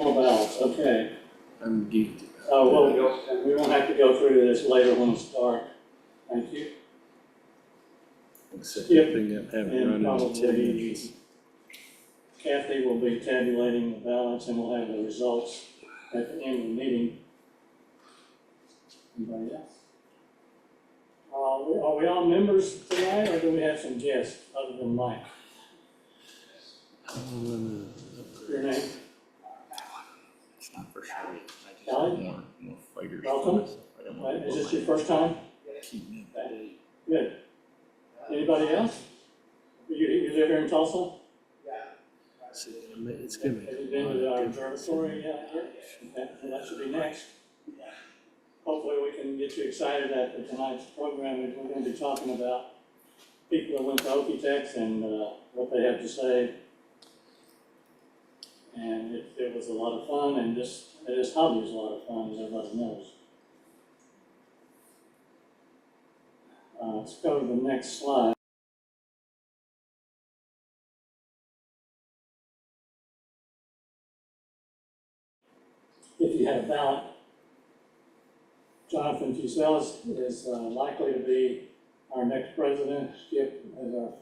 More ballots, okay. I'm geeked. Well, we won't have to go through this later when it's dark. Thank you. Except Yep. thing that haven't And run into 10 probably inches. Kathy will be tabulating the ballots and we'll have the results at the end of the meeting. Anybody else? Are we all members tonight or do we have some guests other than Mike? Your name? It's not for sure. I just Kelly? want more fighters. Welcome. Is this your first time? Good. Anybody else? You live here in Tulsa? It's gonna be. Have you been to our observatory yet? That should be next. Hopefully we can get you excited after tonight's program. We're going to be talking about people that went to OCT and what they have to say. And it was a lot of fun, and this hobby is a lot of fun, as everybody knows. Let's go to the next slide. If you have a ballot, Jonathan Fusells is likely to be our next president. Skip is our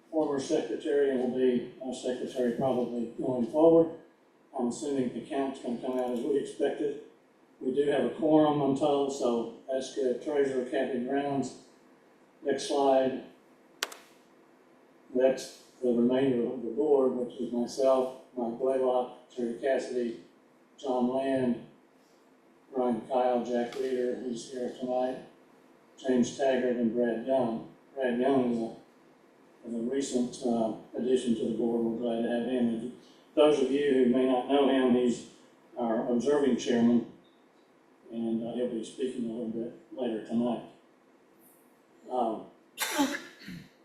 former secretary and will be our secretary probably going forward. I'm assuming the count's going to come out as we expected. We do have a quorum, I'm told, so ask Treasurer Kathy Grounds. Next slide. That's the remainder of the board, which is myself, Mike Blaylock, Terry Cassidy, John Land, Ryan Kyle, Jack Reeder, who's here tonight, James Taggart, and Brad Young. Brad Young is a recent addition to the board. We're glad to have him. And those of you who may not know him, he's our observing chairman, and he'll be speaking a little bit later tonight.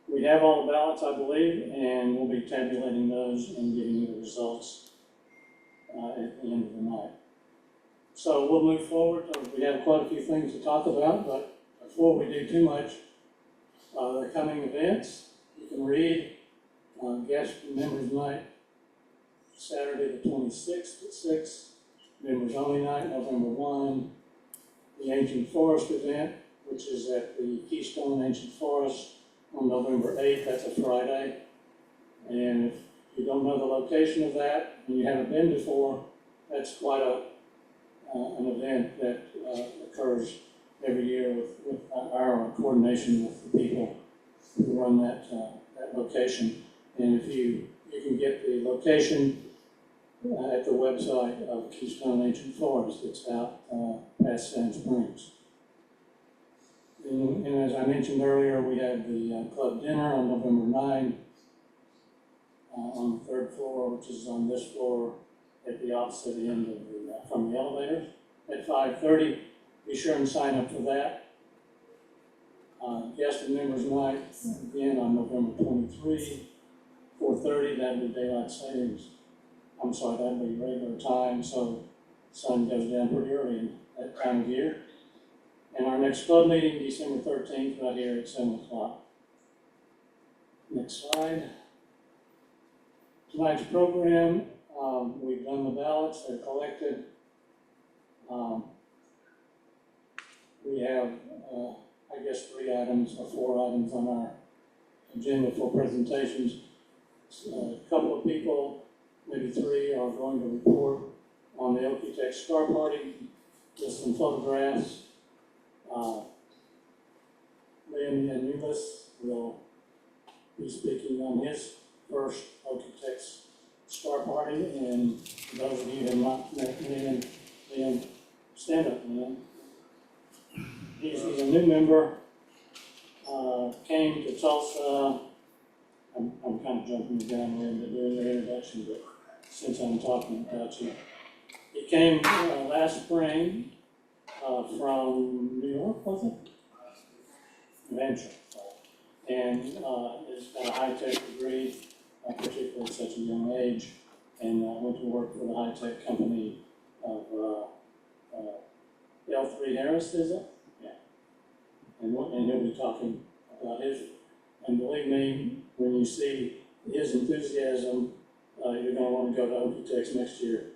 We have all the ballots, I believe, and we'll be tabulating those and giving you the results at the end of the night. So we'll move forward. We have quite a few things to talk about, but before we do too much, the coming events, you can read guest members night, Saturday the 26th at 6, members only night, November 1, the Ancient Forest event, which is at the Keystone Ancient Forest on November 8th, that's a Friday. And if you don't know the location of that and you haven't been before, that's quite an event that occurs every year with our coordination with the people who run that location. And if you can get the location at the website of Keystone Ancient Forest. It's out past Sand Springs. And as I mentioned earlier, we have the club dinner on November 9 on the 3rd floor, which is on this floor at the opposite end of from the elevators at 5:30. Be sure and sign up for that. Guest and members night again on November 23, 4:30. That'll be daylight savings. I'm sorry, that'll be regular time, so the sun goes down pretty early in that time of year. And our next club meeting, December 13th, right here at 7 o'clock. Next slide. Tonight's program, we've done the ballots, they're collected. We have, I guess, 3 items or 4 items on our agenda for presentations. A couple of people, maybe 3, are going to report on the OCT Star Party, just some photographs. Liam Yanulis will be speaking on his first OCT Star Party, and for those of you who have not met Liam, stand up, Liam. He's a new member, came to Tulsa. I'm kind of jumping the gun here into doing the introduction, but since I'm talking about you. He came last spring from New York, was it? New Hampshire. And has got a high-tech degree, particularly at such a young age, and went to work for the high-tech company of L3 Harris, is it? Yeah. And he'll be talking about his, and believe me, when you see his enthusiasm, you're going to want to go to OCT next year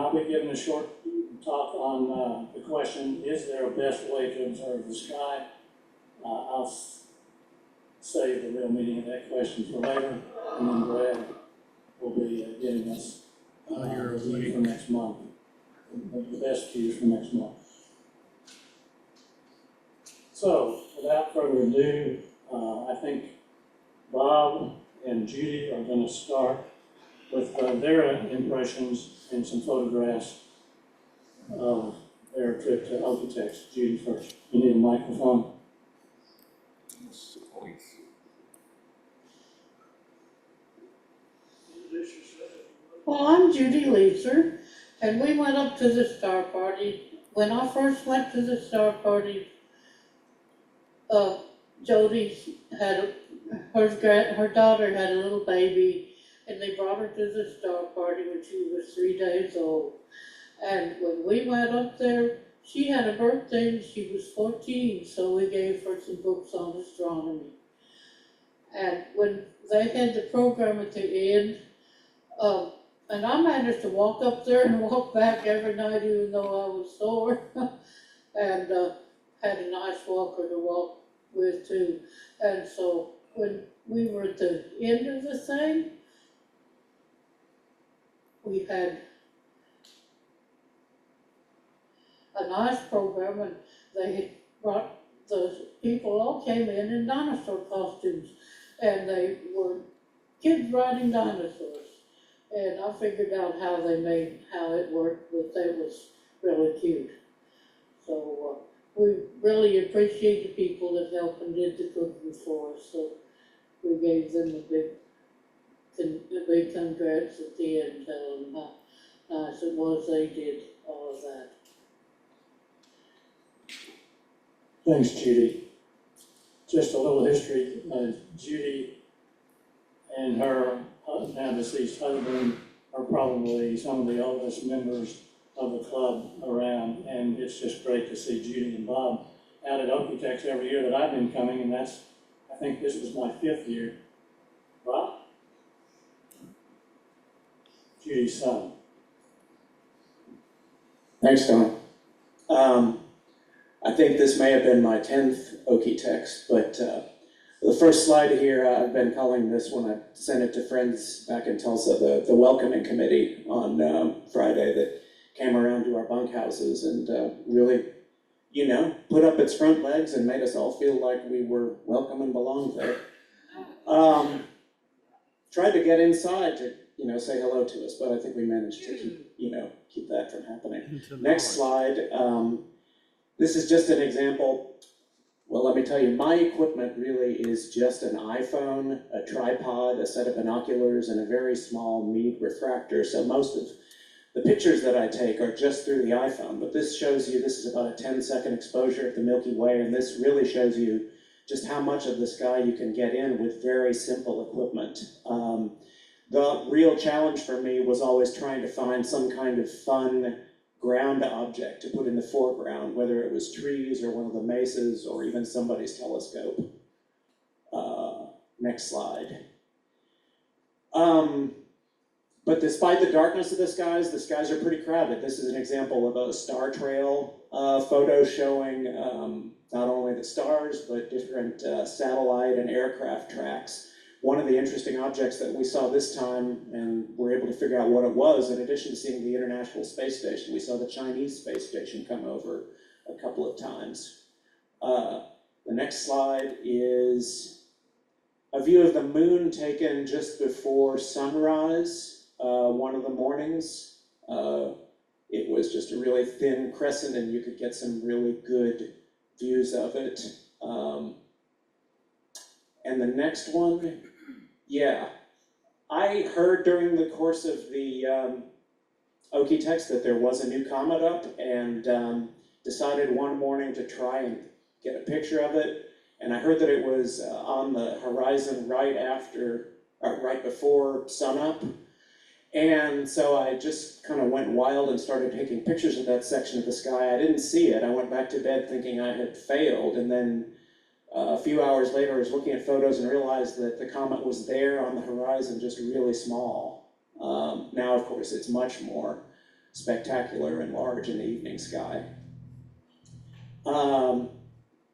I'll be giving a short talk on the question, is there a best way to observe the sky? I'll save the real meaning of that question for later, and then Brad will be giving us the view for next month, the best views for next month. So, without further ado, I think Bob and Judy are going to start with their impressions and some photographs of their trip to OCT. Judy first. You need a microphone? Well, I'm Judy Leeser, and we went up to the star party. When I first went to the star party, Jody had her daughter had a little baby, and they brought her to the star party when she was 3 days old. And when we went up there, she had a birthday and she was 14, so we gave her some books on astronomy. And when they had the program at the end, and I managed to walk up there and walk back every night even though I was sore, and had a nice walker to walk with too. And so when we were at the end of the thing, we had a nice program, and they had brought, the people all came in dinosaur costumes, and they were kids riding dinosaurs. And I figured out how it worked, but that was really cute. So we really appreciate the people that helped and did the cooking for us, so we gave them a big congrats at the end, telling them how nice it was they did all of that. Thanks, Judy. Just a little history. Judy and her now deceased husband are probably some of the oldest members of the club around, and it's just great to see Judy and Bob out at OCT every year that I've been coming, and I think this was my 5th year. Bob? Judy's son. Thanks, Don. I think this may have been my 10th OCT, but the first slide here, I've been calling this when I sent it to friends back in Tulsa, the welcoming committee on Friday that came around to our bunkhouses and really, put up its front legs and made us all feel like we were welcome and belonged there. Tried to get inside to, say hello to us, but I think we managed to keep that from happening. Next slide. This is just an example. Well, let me tell you, my equipment really is just an iPhone, a tripod, a set of binoculars, and a very small Meade refractor. So most of the pictures that I take are just through the iPhone, but this shows you, this is about a 10-second exposure of the Milky Way, and this really shows you just how much of the sky you can get in with very simple equipment. The real challenge for me was always trying to find some kind of fun ground object to put in the foreground, whether it was trees or one of the mesas or even somebody's telescope. Next slide. But despite the darkness of the skies are pretty crowded. This is an example of a star trail photo showing not only the stars, but different satellite and aircraft tracks. One of the interesting objects that we saw this time, and were able to figure out what it was, in addition to seeing the International Space Station, we saw the Chinese space station come over a couple of times. The next slide is a view of the moon taken just before sunrise, one of the mornings. It was just a really thin crescent, and you could get some really good views of it. And the next one, yeah, I heard during the course of the OCT that there was a new comet up, and decided one morning to try and get a picture of it. And I heard that it was on the horizon right before sunup. And so I just kind of went wild and started taking pictures of that section of the sky. I didn't see it. I went back to bed thinking I had failed, and then a few hours later I was looking at photos and realized that the comet was there on the horizon, just really small. Now, of course, it's much more. spectacular and large in the evening sky.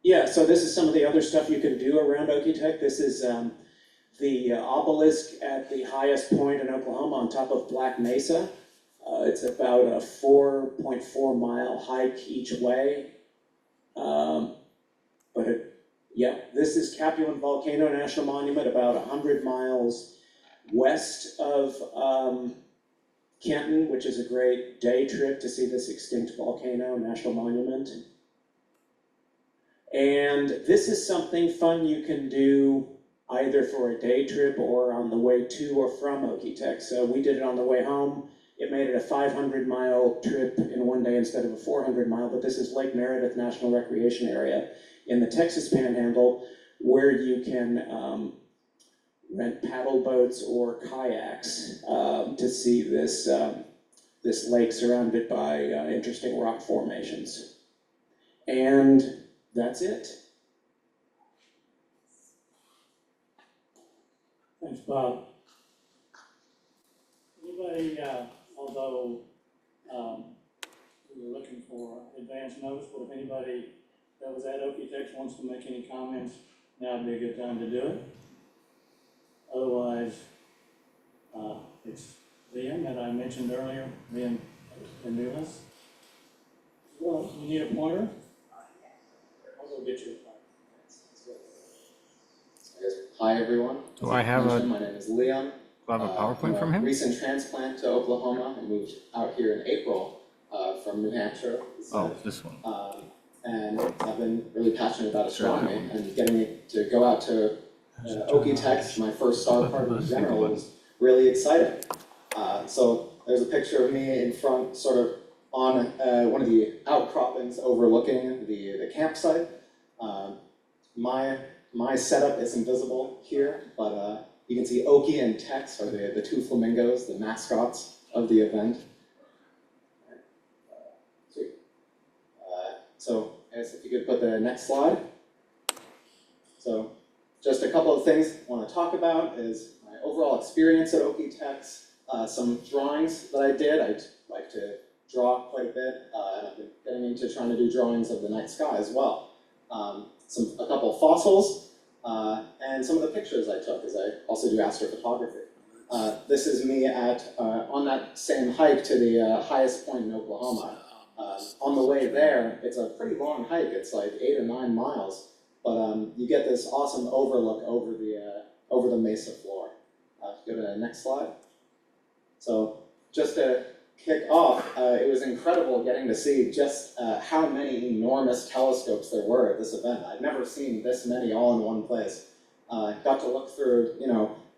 Yeah, so this is some of the other stuff you can do around Okie-Tex. This is the obelisk at the highest point in Oklahoma on top of Black Mesa. It's about a 4.4 mile hike each way. This is Capuan Volcano National Monument, about 100 miles west of Kenton, which is a great day trip to see this extinct volcano national monument. And this is something fun you can do either for a day trip or on the way to or from Okie-Tex. So we did it on the way home. It made it a 500-mile trip in one day instead of a 400-mile, but this is Lake Meredith National Recreation Area in the Texas Panhandle, where you can rent paddle boats or kayaks to see this, this lake surrounded by interesting rock formations. And that's it. Thanks, Bob. Anybody, although we were looking for advance notice, but if anybody that was at Okie-Tex wants to make any comments, now would be a good time to do it. Otherwise, it's Liam that I mentioned earlier, Liam Anulis. Well, you need a pointer? I'll go get you a pointer. Hi everyone. Do I have a, My name is Leon. do I have a PowerPoint from him? Recent transplant to Oklahoma. I moved out here in April from New Hampshire. Oh, this one. And I've been really passionate about astronomy, and getting me to go out to Okie-Tex, my first star party in general, was really exciting. So there's a picture of me in front, sort of on one of the outcroppings overlooking the campsite. My setup isn't visible here, but you can see Okie and Tex are the two flamingos, the mascots of the event. Sweet. So I guess if you could put the next slide. So just a couple of things I want to talk about is my overall experience at Okie-Tex, some drawings that I did. I'd like to draw quite a bit, and I've been getting into trying to do drawings of the night sky as well. A couple of fossils, and some of the pictures I took, as I also do astrophotography. This is me on that same hike to the highest point in Oklahoma. On the way there, it's a pretty long hike. It's like 8 or 9 miles, but you get this awesome overlook over the mesa floor. Go to the next slide. So just to kick off, it was incredible getting to see just how many enormous telescopes there were at this event. I'd never seen this many all in one place. Got to look through,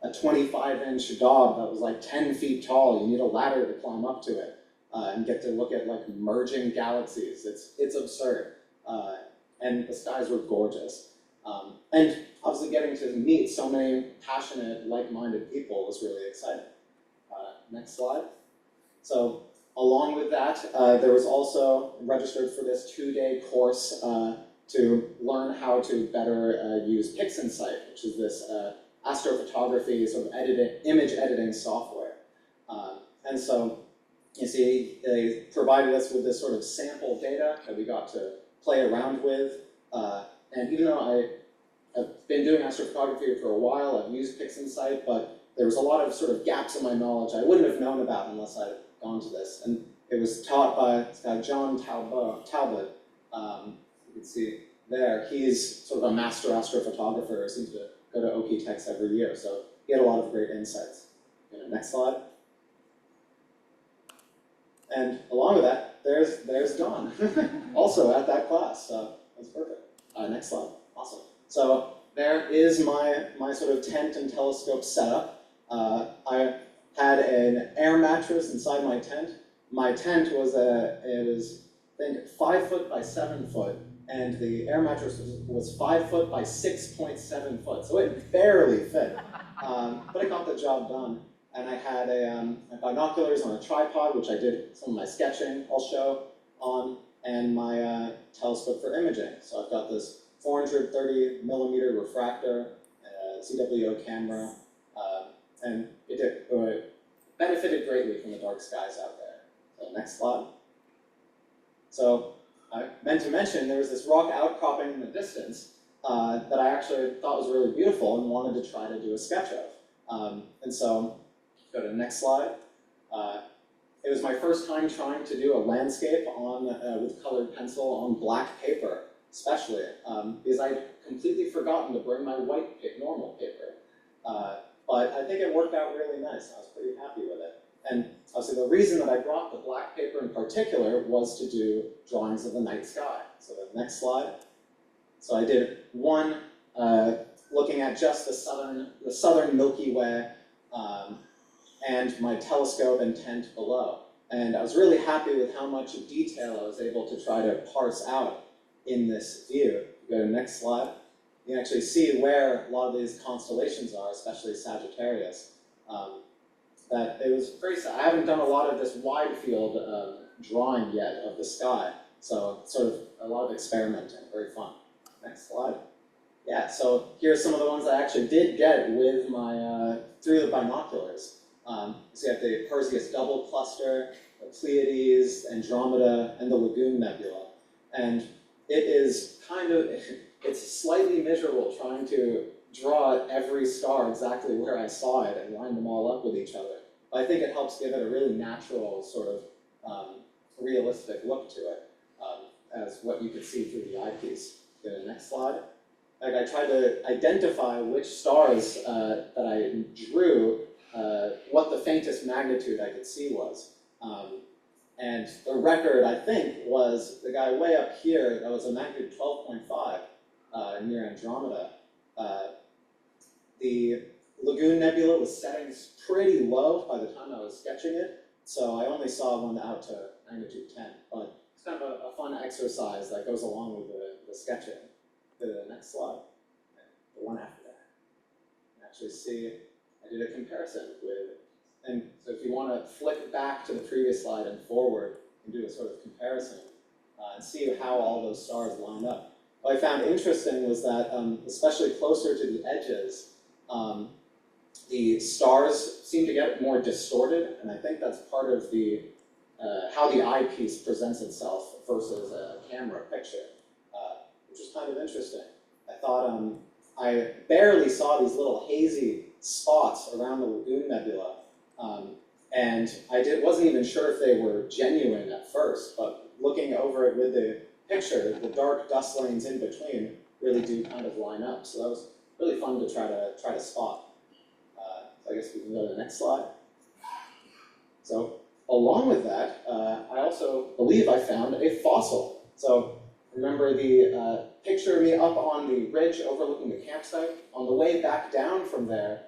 a 25-inch dog that was like 10 feet tall. You need a ladder to climb up to it, and get to look at like merging galaxies. It's absurd, and the skies were gorgeous. And obviously getting to meet so many passionate, like-minded people was really exciting. Next slide. So along with that, there was also registered for this 2-day course to learn how to better use PixInsight, which is this astrophotography sort of image editing software. And so you see, they provided us with this sort of sample data that we got to play around with. And even though I've been doing astrophotography for a while, I've used PixInsight, but there was a lot of sort of gaps in my knowledge I wouldn't have known about unless I'd gone to this. And it was taught by this guy, John Talbot. You can see there, he's sort of a master astrophotographer, seems to go to Okie-Tex every year, so he had a lot of great insights. Next slide. And along with that, there's Don, also at that class, so that's perfect. Next slide, awesome. So there is my sort of tent and telescope setup. I had an air mattress inside my tent. My tent was I think 5 foot by 7 foot, and the air mattress was 5 foot by 6.7 foot, so it barely fit. But it got the job done. And I had binoculars on a tripod, which I did some of my sketching I'll show on, and my telescope for imaging. So I've got this 430 millimeter refractor, CWO camera, and it benefited greatly from the dark skies out there. Next slide. So I meant to mention there was this rock outcropping in the distance that I actually thought was really beautiful and wanted to try to do a sketch of. And so, go to the next slide. It was my first time trying to do a landscape on with colored pencil on black paper, especially because I'd completely forgotten to bring my white normal paper. But I think it worked out really nice. I was pretty happy with it. And obviously the reason that I brought the black paper in particular was to do drawings of the night sky. So the next slide. So I did one looking at just the southern Milky Way and my telescope and tent below. And I was really happy with how much detail I was able to try to parse out in this view. Go to the next slide. You can actually see where a lot of these constellations are, especially Sagittarius. That it was very, I haven't done a lot of this wide field drawing yet of the sky. So sort of a lot of experimenting, very fun. Next slide. Yeah, so here's some of the ones I actually did get with my, through the binoculars. So you have the Perseus double cluster, the Pleiades, Andromeda, and the Lagoon Nebula. And it is kind of, it's slightly miserable trying to draw every star exactly where I saw it and line them all up with each other. But I think it helps give it a really natural sort of realistic look to it, as what you could see through the eyepiece. Go to the next slide. Like I tried to identify which stars that I drew, what the faintest magnitude I could see was. And the record, I think, was the guy way up here, that was a magnitude 12.5 near Andromeda. The Lagoon Nebula was setting pretty low by the time I was sketching it, so I only saw one out to magnitude 10. But it's kind of a fun exercise that goes along with the sketching. Go to the next slide, the one after that. You can actually see, I did a comparison with, and so if you want to flick back to the previous slide and forward and do a sort of comparison and see how all those stars line up. What I found interesting was that, especially closer to the edges, the stars seem to get more distorted, and I think that's part of the how the eyepiece presents itself versus a camera picture, which is kind of interesting. I thought I barely saw these little hazy spots around the Lagoon Nebula, and I wasn't even sure if they were genuine at first, but looking over it with the picture, the dark dust lanes in between really do kind of line up. So that was really fun to try to spot. So I guess we can go to the next slide. So along with that, I also believe I found a fossil. So remember the picture of me up on the ridge overlooking the campsite? On the way back down from there,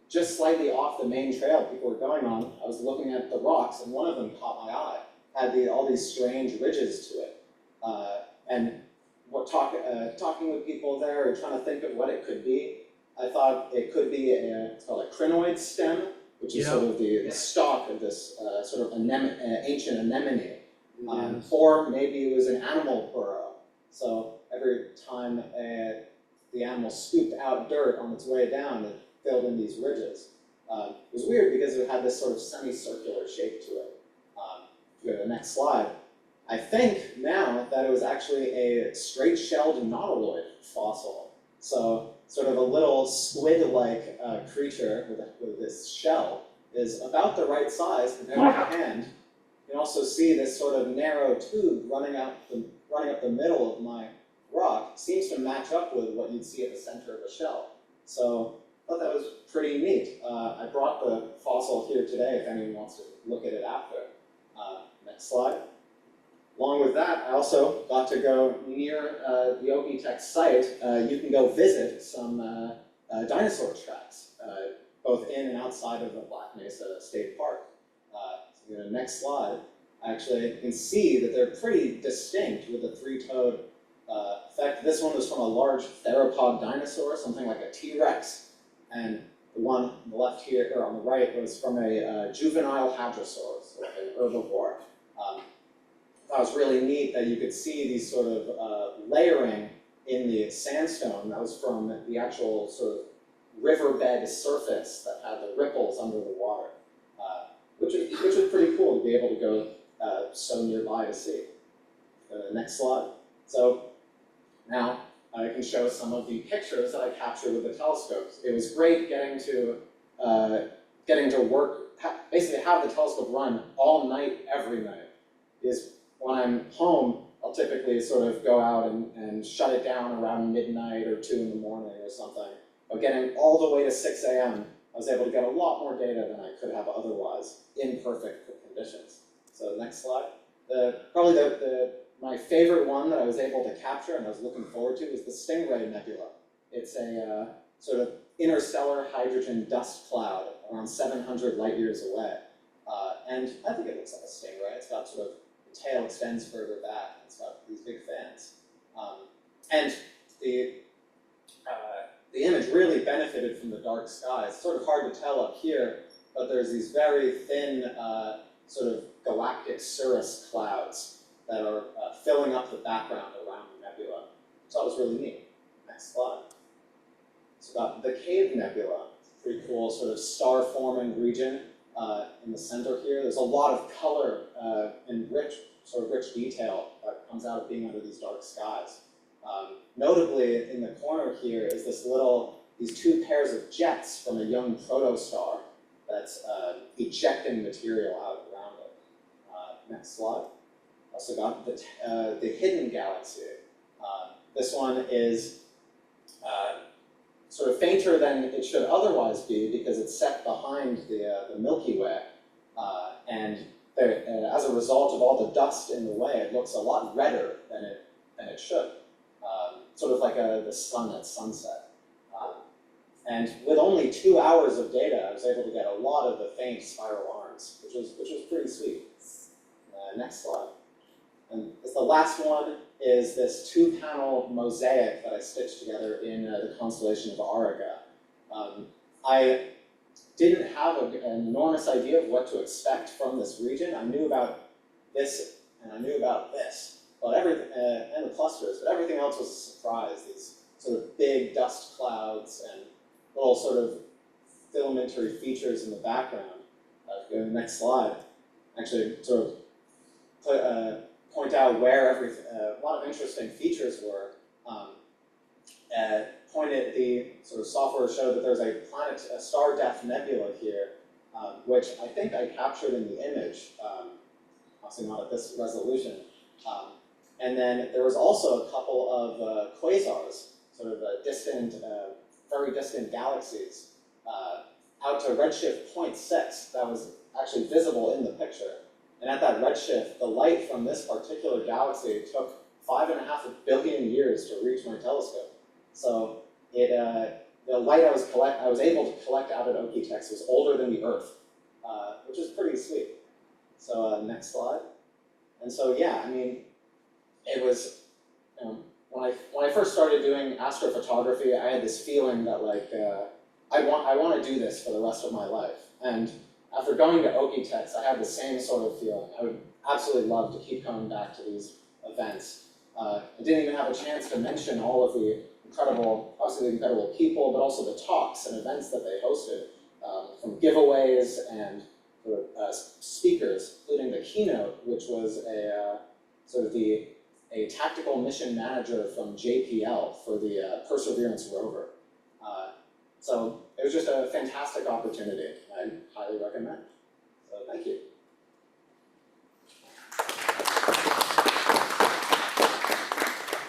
just slightly off the main trail people were going on, I was looking at the rocks, and one of them caught my eye. Had all these strange ridges to it. And talking with people there, trying to think of what it could be, I thought it could be it's called a crinoid stem, which is sort of the stalk of this sort of ancient anemone. Or maybe it was an animal burrow. So every time the animal scooped out dirt on its way down, it filled in these ridges. It was weird because it had this sort of semicircular shape to it. Go to the next slide. I think now that it was actually a straight-shelled nautiloid fossil. So sort of a little squid-like creature with this shell is about the right size compared to the hand. You can also see this sort of narrow tube running up the middle of my rock. Seems to match up with what you'd see at the center of a shell. So I thought that was pretty neat. I brought the fossil here today if anyone wants to look at it after. Next slide. Along with that, I also got to go near the OPTEC site. You can go visit some dinosaur tracks, both in and outside of the Black Mesa State Park. So in the next slide, actually you can see that they're pretty distinct with the three-toed. In fact, this one was from a large theropod dinosaur, something like a T-Rex, and the one on the left here, or on the right, was from a juvenile hadrosaur, so like an herbivore. That was really neat that you could see these sort of layering in the sandstone. That was from the actual sort of riverbed surface that had the ripples under the water, which is pretty cool to be able to go so nearby to see. Next slide. So now I can show some of the pictures that I captured with the telescopes. It was great getting to work, basically have the telescope run all night, every night. Because when I'm home, I'll typically sort of go out and shut it down around midnight or 2 in the morning or something. But getting all the way to 6 a.m., I was able to get a lot more data than I could have otherwise in perfect conditions. So next slide. Probably my favorite one that I was able to capture and I was looking forward to is the Stingray Nebula. It's a sort of interstellar hydrogen dust cloud around 700 light years away. And I think it looks like a stingray. It's got sort of, the tail extends further back. It's got these big fans. And the image really benefited from the dark sky. It's sort of hard to tell up here, but there's these very thin sort of galactic cirrus clouds that are filling up the background around the nebula. So that was really neat. Next slide. So got the Cave Nebula, pretty cool sort of star-forming region in the center here. There's a lot of color and rich detail that comes out of being under these dark skies. Notably, in the corner here is these 2 pairs of jets from a young protostar that's ejecting material out around it. Next slide. Also got the Hidden Galaxy. This one is sort of fainter than it should otherwise be because it's set behind the Milky Way. And as a result of all the dust in the way, it looks a lot redder than it should. Sort of like the sun at sunset. And with only 2 hours of data, I was able to get a lot of the faint spiral arms, which was pretty sweet. Next slide. And the last one is this 2-panel mosaic that I stitched together in the constellation of Auriga. I didn't have an enormous idea of what to expect from this region. I knew about this and I knew about this, but and the clusters, but everything else was a surprise. These sort of big dust clouds and little sort of filamentary features in the background. Go to the next slide. Actually, sort of point out where a lot of interesting features were. The sort of software showed that there's a star depth nebula here, which I think I captured in the image, obviously not at this resolution. And then there was also a couple of quasars, sort of very distant galaxies, out to redshift 0.6 that was actually visible in the picture. And at that redshift, the light from this particular galaxy took 5.5 billion years to reach my telescope. So the light I was able to collect out at OCT was older than the Earth, which is pretty sweet. So next slide. And so yeah, I mean, it was when I first started doing astrophotography, I had this feeling that like I want to do this for the rest of my life. And after going to OCT, I had the same sort of feeling. I would absolutely love to keep coming back to these events. I didn't even have a chance to mention all of the incredible people, but also the talks and events that they hosted, from giveaways and speakers, including the keynote, which was a tactical mission manager from JPL for the Perseverance rover. So it was just a fantastic opportunity. I highly recommend. So thank you.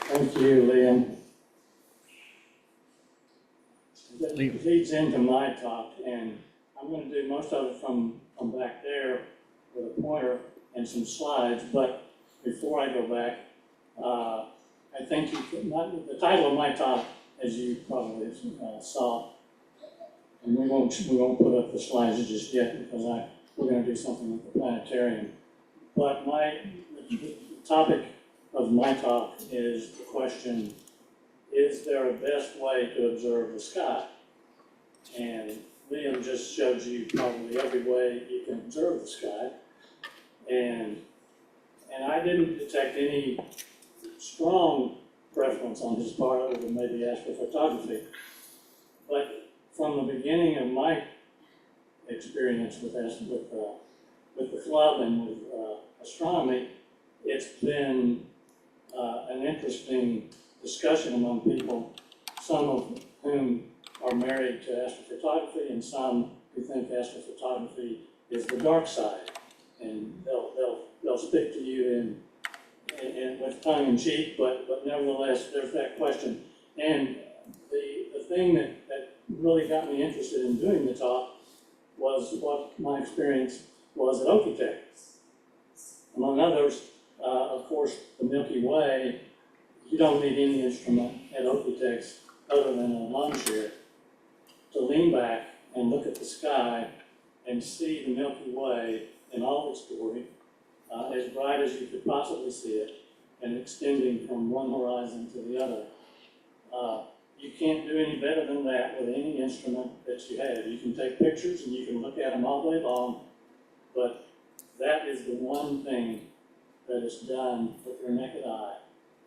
Thank you, Liam. That leads into my talk, and I'm going to do most of it from back there with a pointer and some slides. But before I go back, I think the title of my talk, as you probably saw, and we won't put up the slides just yet because we're going to do something with the planetarium. But the topic of my talk is the question: is there a best way to observe the sky? And Liam just showed you probably every way you can observe the sky, and I didn't detect any strong preference on his part other than maybe astrophotography. But from the beginning of my experience with with the club and with astronomy, it's been an interesting discussion among people, some of whom are married to astrophotography and some who think astrophotography is the dark side. And they'll speak to you in with tongue in cheek, but nevertheless, there's that question. And the thing that really got me interested in doing the talk was what my experience was at OCT. Among others, of course, the Milky Way, you don't need any instrument at OCT other than a lawn chair to lean back and look at the sky and see the Milky Way in all its glory, as bright as you could possibly see it, and extending from one horizon to the other. You can't do any better than that with any instrument that you have. You can take pictures and you can look at them all day long, but that is the one thing that is done with your naked eye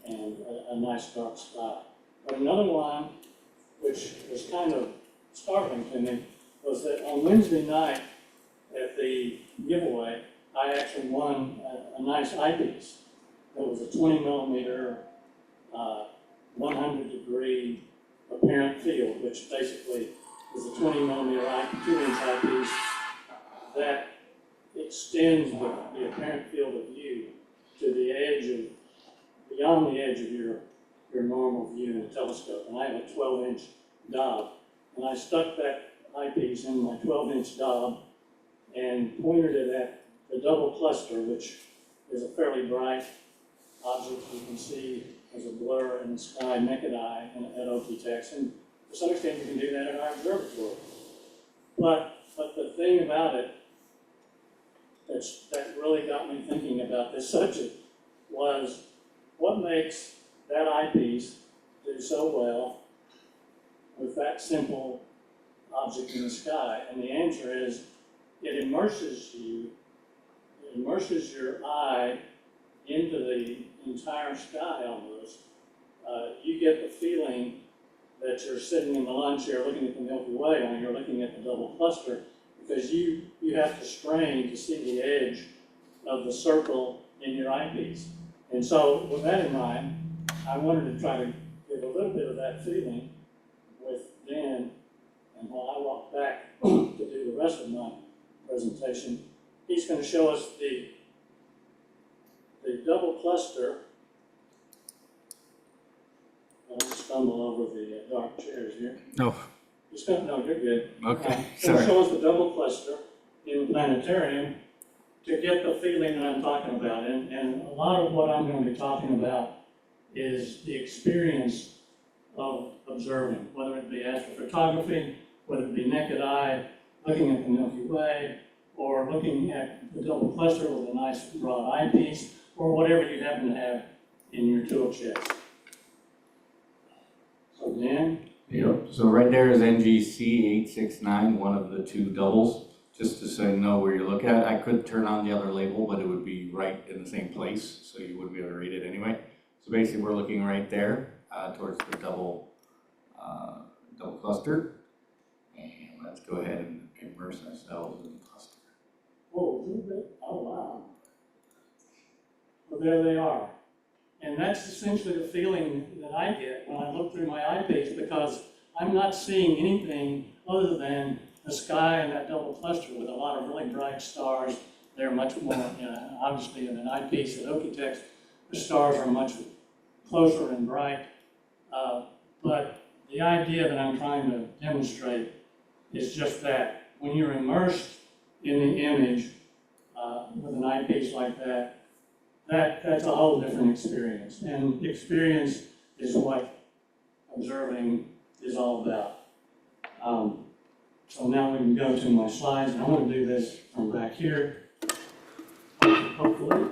and a nice dark sky. But another one, which was kind of startling to me, was that on Wednesday night at the giveaway, I actually won a nice eyepiece. It was a 20 millimeter, 100-degree apparent field, which basically is a 20 millimeter 2-inch eyepiece that extends the apparent field of view to the edge of, beyond the edge of your normal view in a telescope. And I have a 12-inch Dob. And I stuck that eyepiece in my 12-inch Dob and pointed it at the double cluster, which is a fairly bright object you can see as a blur in the sky, naked eye, at OCT. And to some extent, you can do that at our observatory. But the thing about it that really got me thinking about this subject was what makes that eyepiece do so well with that simple object in the sky? And the answer is it immerses your eye into the entire sky almost. You get the feeling that you're sitting in the lawn chair looking at the Milky Way when you're looking at the double cluster, because you have to strain to see the edge of the circle in your eyepiece. And so with that in mind, I wanted to try to give a little bit of that feeling with Dan, and while I walk back to do the rest of my presentation, he's going to show us the double cluster. I'll just stumble over the dark chairs here. No. No, you're good. Okay, He's going to sorry. show us the double cluster in the planetarium to get the feeling that I'm talking about. And a lot of what I'm going to be talking about is the experience of observing, whether it be astrophotography, whether it be naked eye, looking at the Milky Way, or looking at the double cluster with a nice broad eyepiece, or whatever you happen to have in your tool chest. So Dan? Yep, so right there is NGC 869, one of the two doubles, just to so you know where you look at. I could turn on the other label, but it would be right in the same place, so you wouldn't be able to read it anyway. So basically, we're looking right there towards the double cluster. And let's go ahead and immerse ourselves in the cluster. Oh, a little bit. Oh, wow. Well, there they are. And that's essentially the feeling that I get when I look through my eyepiece, because I'm not seeing anything other than the sky and that double cluster with a lot of really bright stars. They're much more, obviously, in an eyepiece at OCT, the stars are much closer and bright. But the idea that I'm trying to demonstrate is just that. When you're immersed in the image with an eyepiece like that, that's a whole different experience. And experience is what observing is all about. So now we can go to my slides, and I want to do this from back here, hopefully.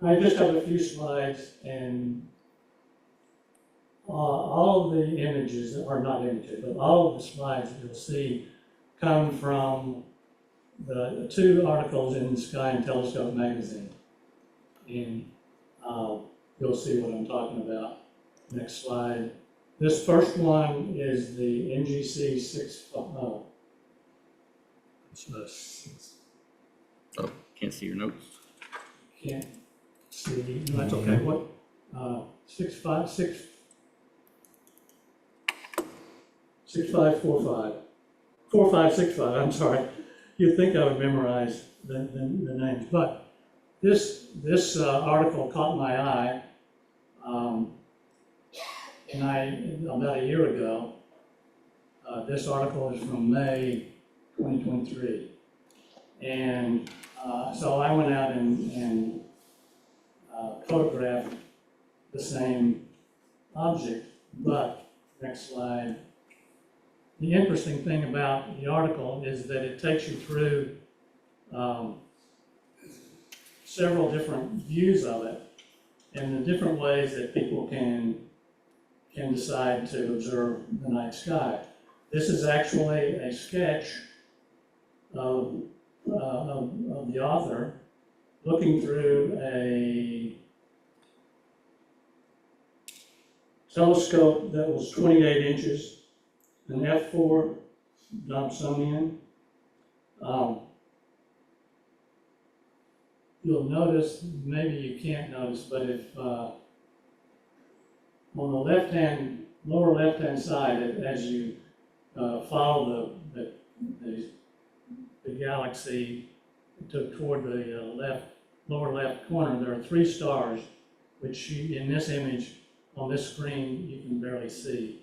I just have a few slides, and all of the images, or not images, but all of the slides that you'll see come from the two articles in Sky and Telescope magazine. And you'll see what I'm talking about. Next slide. This first one is the NGC 6, Oh, can't see your notes. can't see, no, that's okay, what, 4565, I'm sorry. You'd think I would memorize the names, but this article caught my eye, about a year ago. This article is from May 2023. And so I went out and photographed the same object, but, next slide. The interesting thing about the article is that it takes you through several different views of it and the different ways that people can decide to observe the night sky. This is actually a sketch of the author looking through a telescope that was 28 inches, an f4 Dobsonian. You'll notice, maybe you can't notice, but if on the lower left-hand side, as you follow the galaxy toward the lower left corner, there are 3 stars, which in this image, on this screen, you can barely see.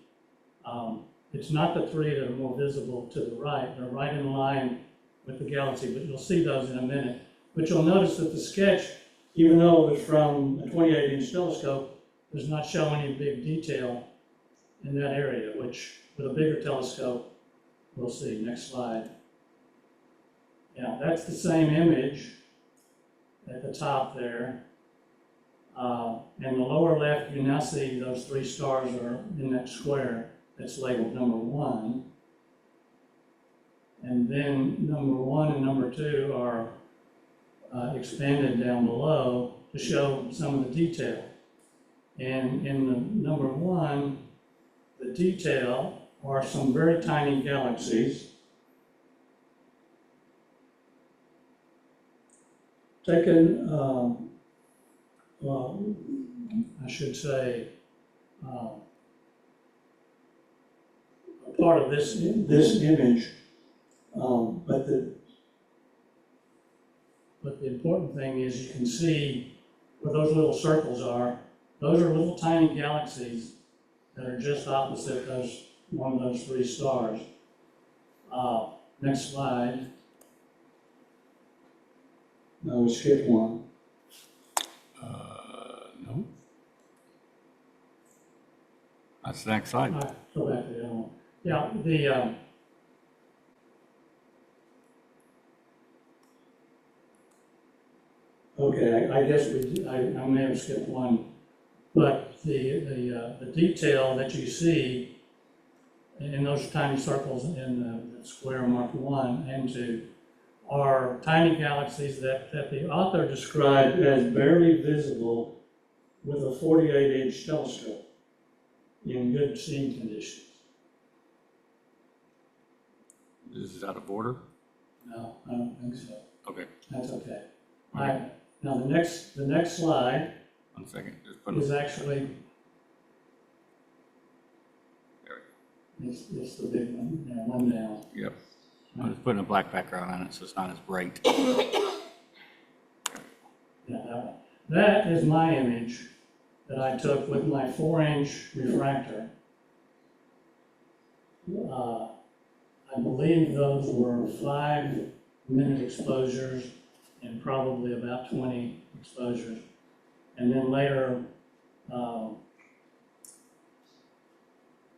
It's not the 3 that are more visible to the right. They're right in line with the galaxy, but you'll see those in a minute. But you'll notice that the sketch, even though it was from a 28-inch telescope, does not show any big detail in that area, which with a bigger telescope, we'll see. Next slide. Yeah, that's the same image at the top there. In the lower left, you now see those 3 stars are in that square that's labeled number 1. And then number 1 and number 2 are expanded down below to show some of the detail. And in the number 1, the detail are some very tiny galaxies taken, well, I should say, a part of this image, but the important thing is you can see where those little circles are. Those are little tiny galaxies that are just opposite one of those 3 stars. Next slide. No, we skipped one. No. That's the next slide. All right, go back to the other one. Yeah, okay, I guess I may have skipped one, but the detail that you see in those tiny circles in the square marked 1 and 2 are tiny galaxies that the author described as barely visible with a 48-inch telescope in good seeing conditions. This is out of order? No, I don't think so. Okay, That's okay. All right, now the next slide 1 second, just put is it, actually, there we it's the big one, yeah, one down. go. Yep. I'm just putting a black background on it so it's not as bright. Yeah, that one. That is my image that I took with my 4-inch refractor. I believe those were 5-minute exposures and probably about 20 exposures. And then later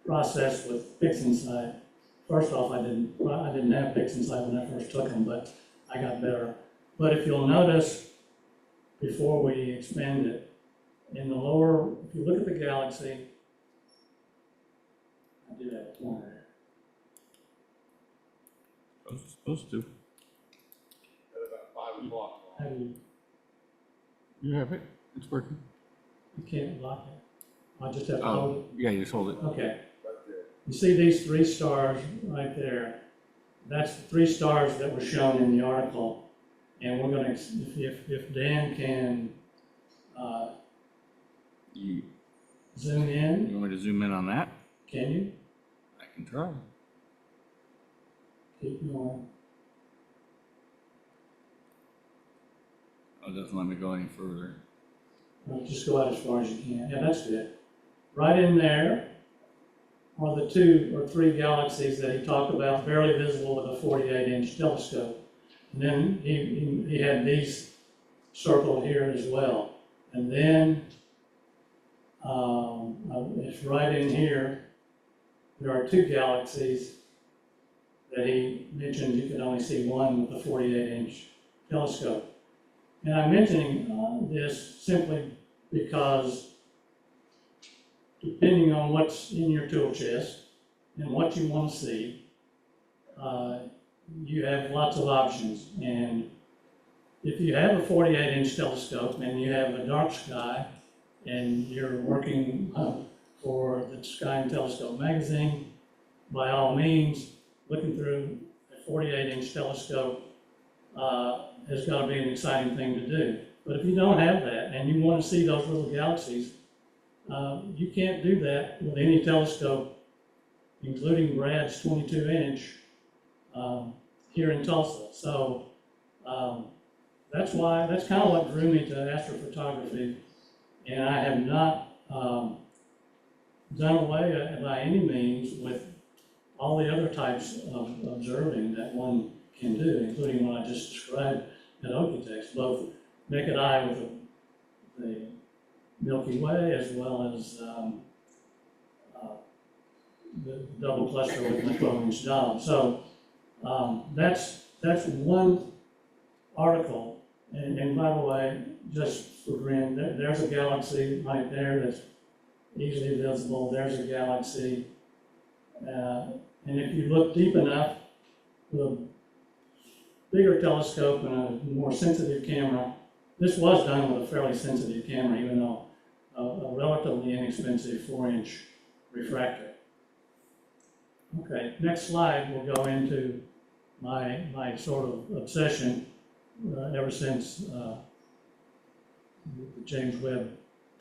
processed with fixing sight. First off, I didn't have fixing sight when I first took them, but I got better. But if you'll notice, before we expand it, in the lower, if you look at the galaxy, I did have a pointer there. I was supposed to. At about 5 o'clock. How do you, You have it, it's working. you can't lock it? I just have to hold it. Yeah, you just hold it. Okay. You see these 3 stars right there? That's the 3 stars that were shown in the article. And we're gonna, if Dan can, You zoom in, want me to zoom in on that? can you? I can try. Keep going. Oh, it doesn't let me go any further. Well, just go out as far as you can. Yeah, that's good. Right in there are the 2 or 3 galaxies that he talked about, barely visible with a 48-inch telescope. And then he had these circled here as well. And then it's right in here. There are 2 galaxies that he mentioned you could only see one with a 48-inch telescope. And I'm mentioning this simply because depending on what's in your tool chest and what you want to see, you have lots of options. And if you have a 48-inch telescope and you have a dark sky and you're working for the Sky and Telescope magazine, by all means, looking through a 48-inch telescope has got to be an exciting thing to do. But if you don't have that and you want to see those little galaxies, you can't do that with any telescope, including Brad's 22-inch here in Tulsa. So that's kind of what drew me to astrophotography. And I have not done away by any means with all the other types of observing that one can do, including what I just described at OCT, both naked eye with the Milky Way as well as the double cluster with my 12-inch dial. So that's one article. And by the way, just for grin, there's a galaxy right there that's easily visible. There's a galaxy. And if you look deep enough with a bigger telescope and a more sensitive camera, this was done with a fairly sensitive camera, even though a relatively inexpensive 4-inch refractor. Okay, next slide will go into my sort of obsession ever since the James Webb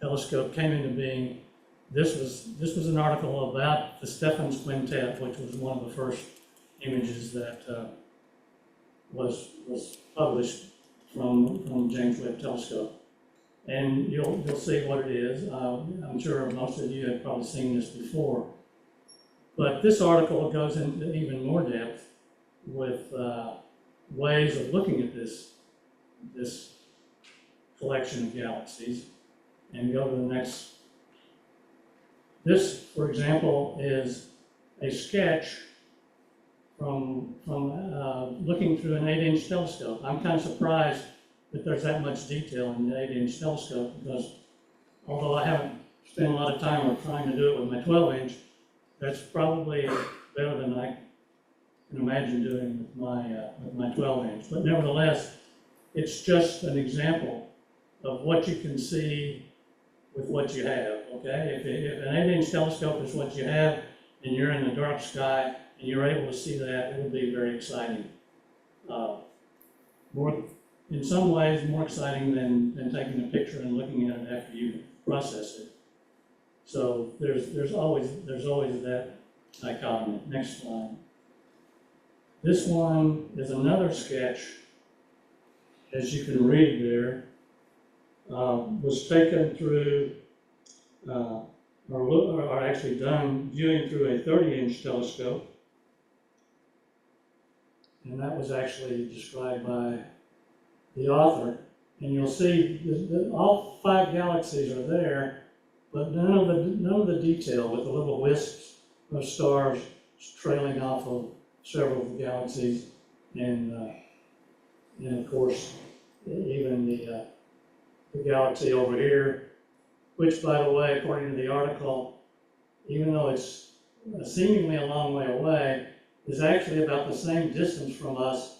Telescope came into being. This was an article about the Stephens Quintet, which was one of the first images that was published from the James Webb Telescope. And you'll see what it is. I'm sure most of you have probably seen this before. But this article goes into even more depth with ways of looking at this collection of galaxies. And go to the next. This, for example, is a sketch from looking through an 8-inch telescope. I'm kind of surprised that there's that much detail in the 8-inch telescope, because although I haven't spent a lot of time trying to do it with my 12-inch, that's probably better than I can imagine doing with my 12-inch. But nevertheless, it's just an example of what you can see with what you have, okay? If an 8-inch telescope is what you have, and you're in the dark sky, and you're able to see that, it will be very exciting. In some ways, more exciting than taking a picture and looking at it after you process it. So there's always that dichotomy. Next slide. This one is another sketch, as you can read there. Was taken through, or actually done viewing through a 30-inch telescope. And that was actually described by the author. And you'll see that all 5 galaxies are there, but none of the detail with the little wisps of stars trailing off of several of the galaxies. And of course, even the galaxy over here, which, by the way, according to the article, even though it's seemingly a long way away, is actually about the same distance from us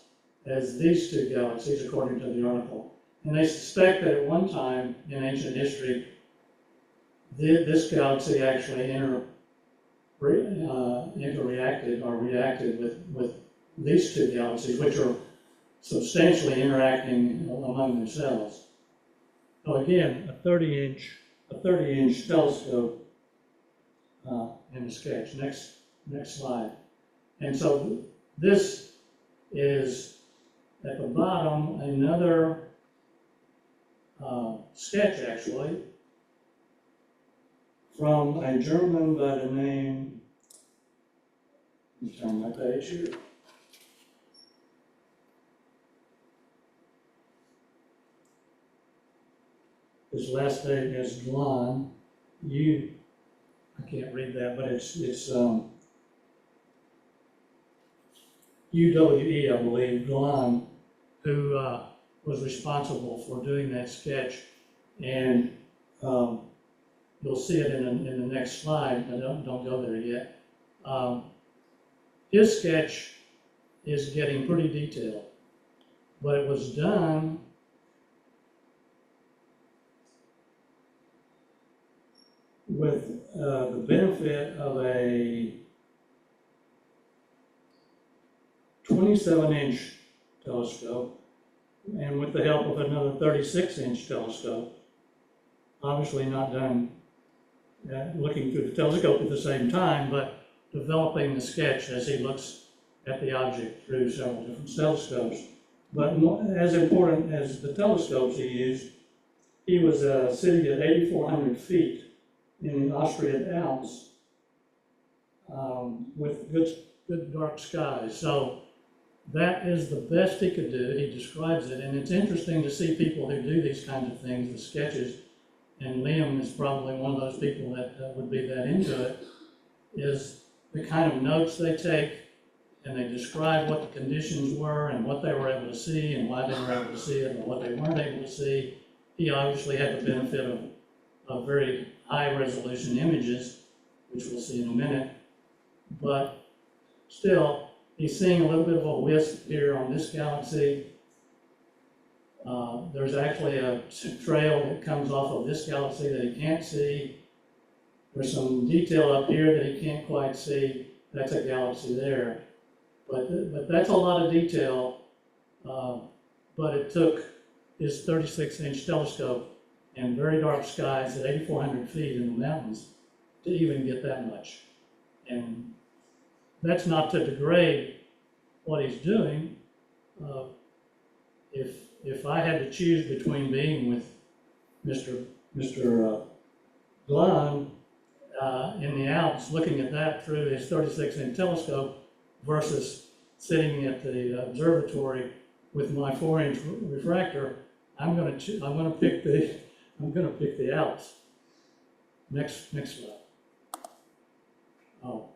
as these 2 galaxies, according to the article. And they suspect that at one time in ancient history, This galaxy actually interreacted or reacted with these two galaxies, which are substantially interacting among themselves. So again, a 30-inch telescope in the sketch. Next slide. And so this is at the bottom another sketch actually from a German by the name, let me turn my page here. His last name is Glahn. I can't read that, but it's UWE, I believe, Glahn, who was responsible for doing that sketch. And you'll see it in the next slide. I don't go there yet. His sketch is getting pretty detailed, but it was done with the benefit of a 27-inch telescope and with the help of another 36-inch telescope. Obviously not done looking through the telescope at the same time, but developing the sketch as he looks at the object through several different telescopes. But as important as the telescopes he used, he was sitting at 8,400 feet in the Austrian Alps with good dark skies. So that is the best he could do. He describes it, and it's interesting to see people who do these kinds of things, the sketches, and Liam is probably one of those people that would be that into it, is the kind of notes they take, and they describe what the conditions were and what they were able to see and why they were able to see it and what they weren't able to see. He obviously had the benefit of very high resolution images, which we'll see in a minute, but still, he's seeing a little bit of a wisp here on this galaxy. There's actually a trail that comes off of this galaxy that he can't see. There's some detail up here that he can't quite see. That's a galaxy there. But that's a lot of detail, but it took his 36-inch telescope and very dark skies at 8,400 feet in the mountains to even get that much. And that's not to degrade what he's doing. If I had to choose between being with Mr. Glahn in the Alps, looking at that through his 36-inch telescope versus sitting at the observatory with my 4-inch refractor, I'm going to pick the Alps. Next slide. Oh,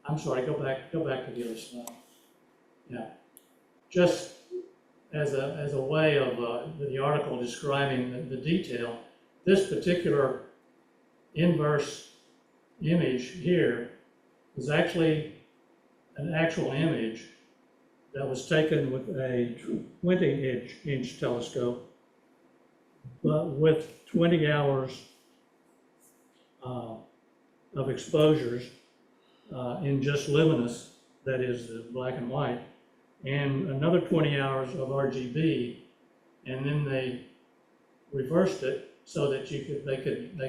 I'm sorry. Go back to the other slide. Yeah, just as a way of the article describing the detail, this particular inverse image here is actually an actual image that was taken with a 20-inch telescope, but with 20 hours of exposures in just luminous, that is the black and white, and another 20 hours of RGB, and then they reversed it so that they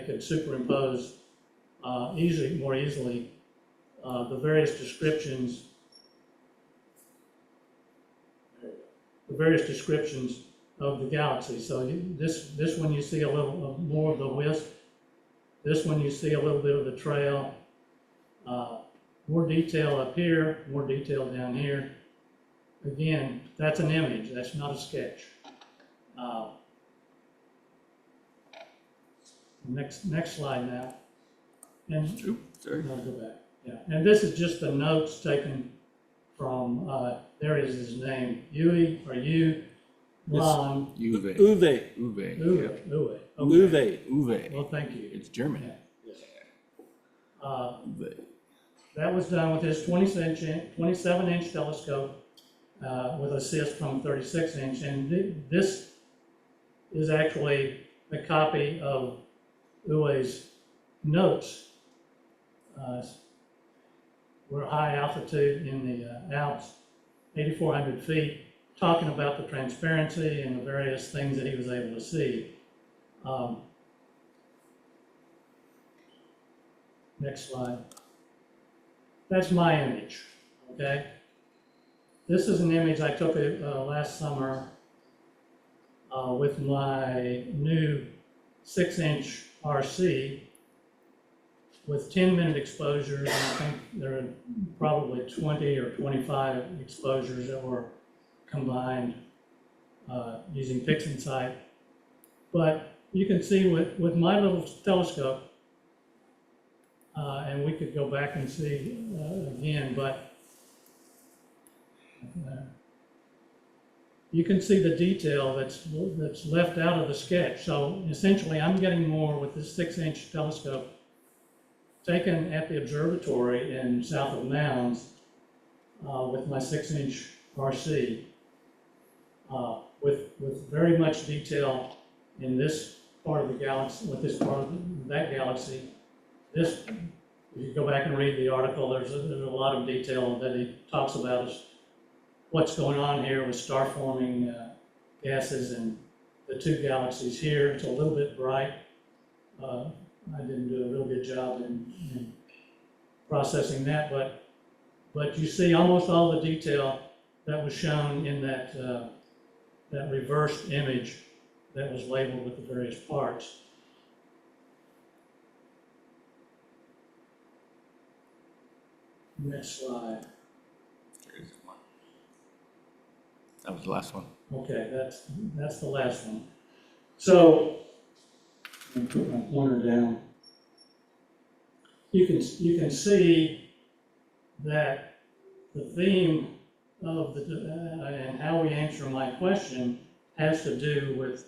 could superimpose more easily the various descriptions of the galaxy. So this one you see a little more of the wisp. This one you see a little bit of the trail. More detail up here, more detail down here. Again, that's an image, that's not a sketch. Next slide now. And Sorry. no, go back. Yeah, and this is just the notes taken from, there is his name, Uwe, or U, Lon. Uwe. Uwe. Uwe. Uwe. Okay. Uwe. Uwe. Well, thank you. It's German. Yes. Uwe. That was done with his 27-inch telescope with assist from 36-inch, and this is actually a copy of Uwe's notes. We're high altitude in the Alps, 8,400 feet, talking about the transparency and the various things that he was able to see. Next slide. That's my image, okay? This is an image I took last summer with my new 6-inch RC with 10-minute exposures, and I think there are probably 20 or 25 exposures that were combined using fixed sight. But you can see with my little telescope, and we could go back and see again, but you can see the detail that's left out of the sketch. So essentially, I'm getting more with this 6-inch telescope taken at the observatory in south of Mounds with my 6-inch RC, with very much detail in this part of the galaxy, with this part of that galaxy. This, if you go back and read the article, there's a lot of detail that he talks about is what's going on here with star-forming gases and the two galaxies here. It's a little bit bright. I didn't do a real good job in processing that, but you see almost all the detail that was shown in that that reversed image that was labeled with the various parts. Next slide. There is one. That was the last one. Okay, that's the last one. So, let me put my pointer down. You can see that the theme of and how we answer my question has to do with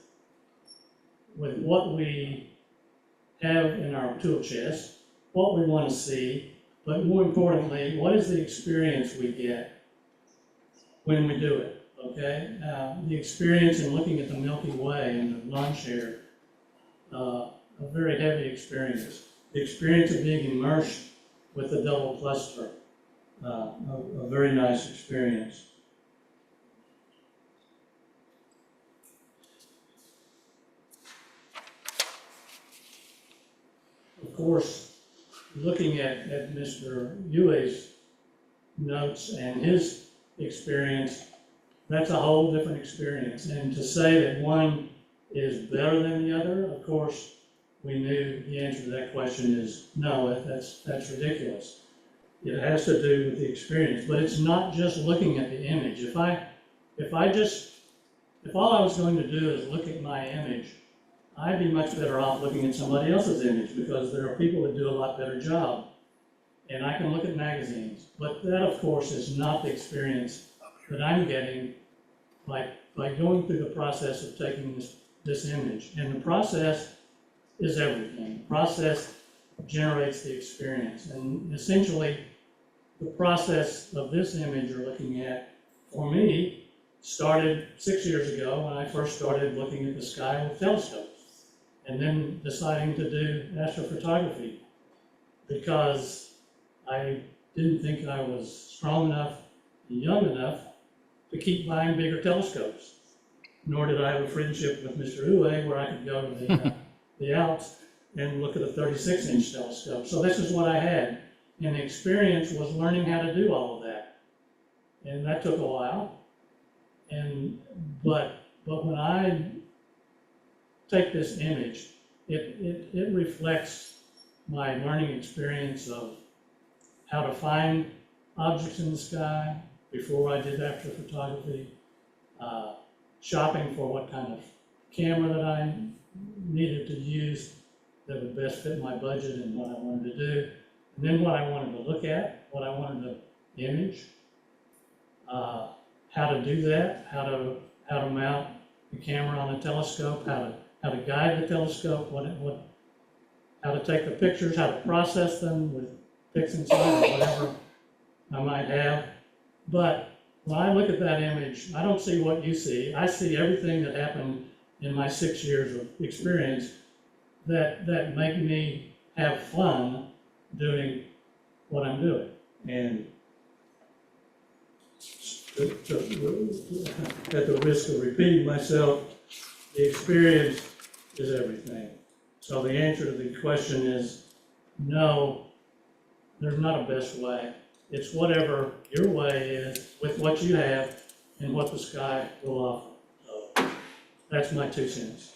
what we have in our tool chest, what we want to see, but more importantly, what is the experience we get when we do it, okay? The experience in looking at the Milky Way and the launch here, a very heavy experience. The experience of being immersed with the double cluster, a very nice experience. Of course, looking at Mr. Yue's notes and his experience, that's a whole different experience. And to say that one is better than the other, of course, we knew the answer to that question is no, that's ridiculous. It has to do with the experience, but it's not just looking at the image. If all I was going to do is look at my image, I'd be much better off looking at somebody else's image, because there are people that do a lot better job. And I can look at magazines, but that of course is not the experience that I'm getting by going through the process of taking this image. And the process is everything. The process generates the experience. And essentially, the process of this image you're looking at, for me, started 6 years ago when I first started looking at the sky with telescopes, and then deciding to do astrophotography because I didn't think I was strong enough and young enough to keep buying bigger telescopes. Nor did I have a friendship with Mr. Uwe where I could go to the Alps and look at a 36-inch telescope. So this is what I had. And the experience was learning how to do all of that. And that took a while. But when I take this image, it reflects my learning experience of how to find objects in the sky before I did astrophotography, shopping for what kind of camera that I needed to use that would best fit my budget and what I wanted to do, and then what I wanted to look at, what I wanted to image, how to do that, how to mount the camera on a telescope, how to guide the telescope, how to take the pictures, how to process them with fixing sight or whatever I might have. But when I look at that image, I don't see what you see. I see everything that happened in my 6 years of experience that make me have fun doing what I'm doing. And at the risk of repeating myself, the experience is everything. So the answer to the question is no, there's not a best way. It's whatever your way is with what you have and what the sky will offer. So that's my 2 cents.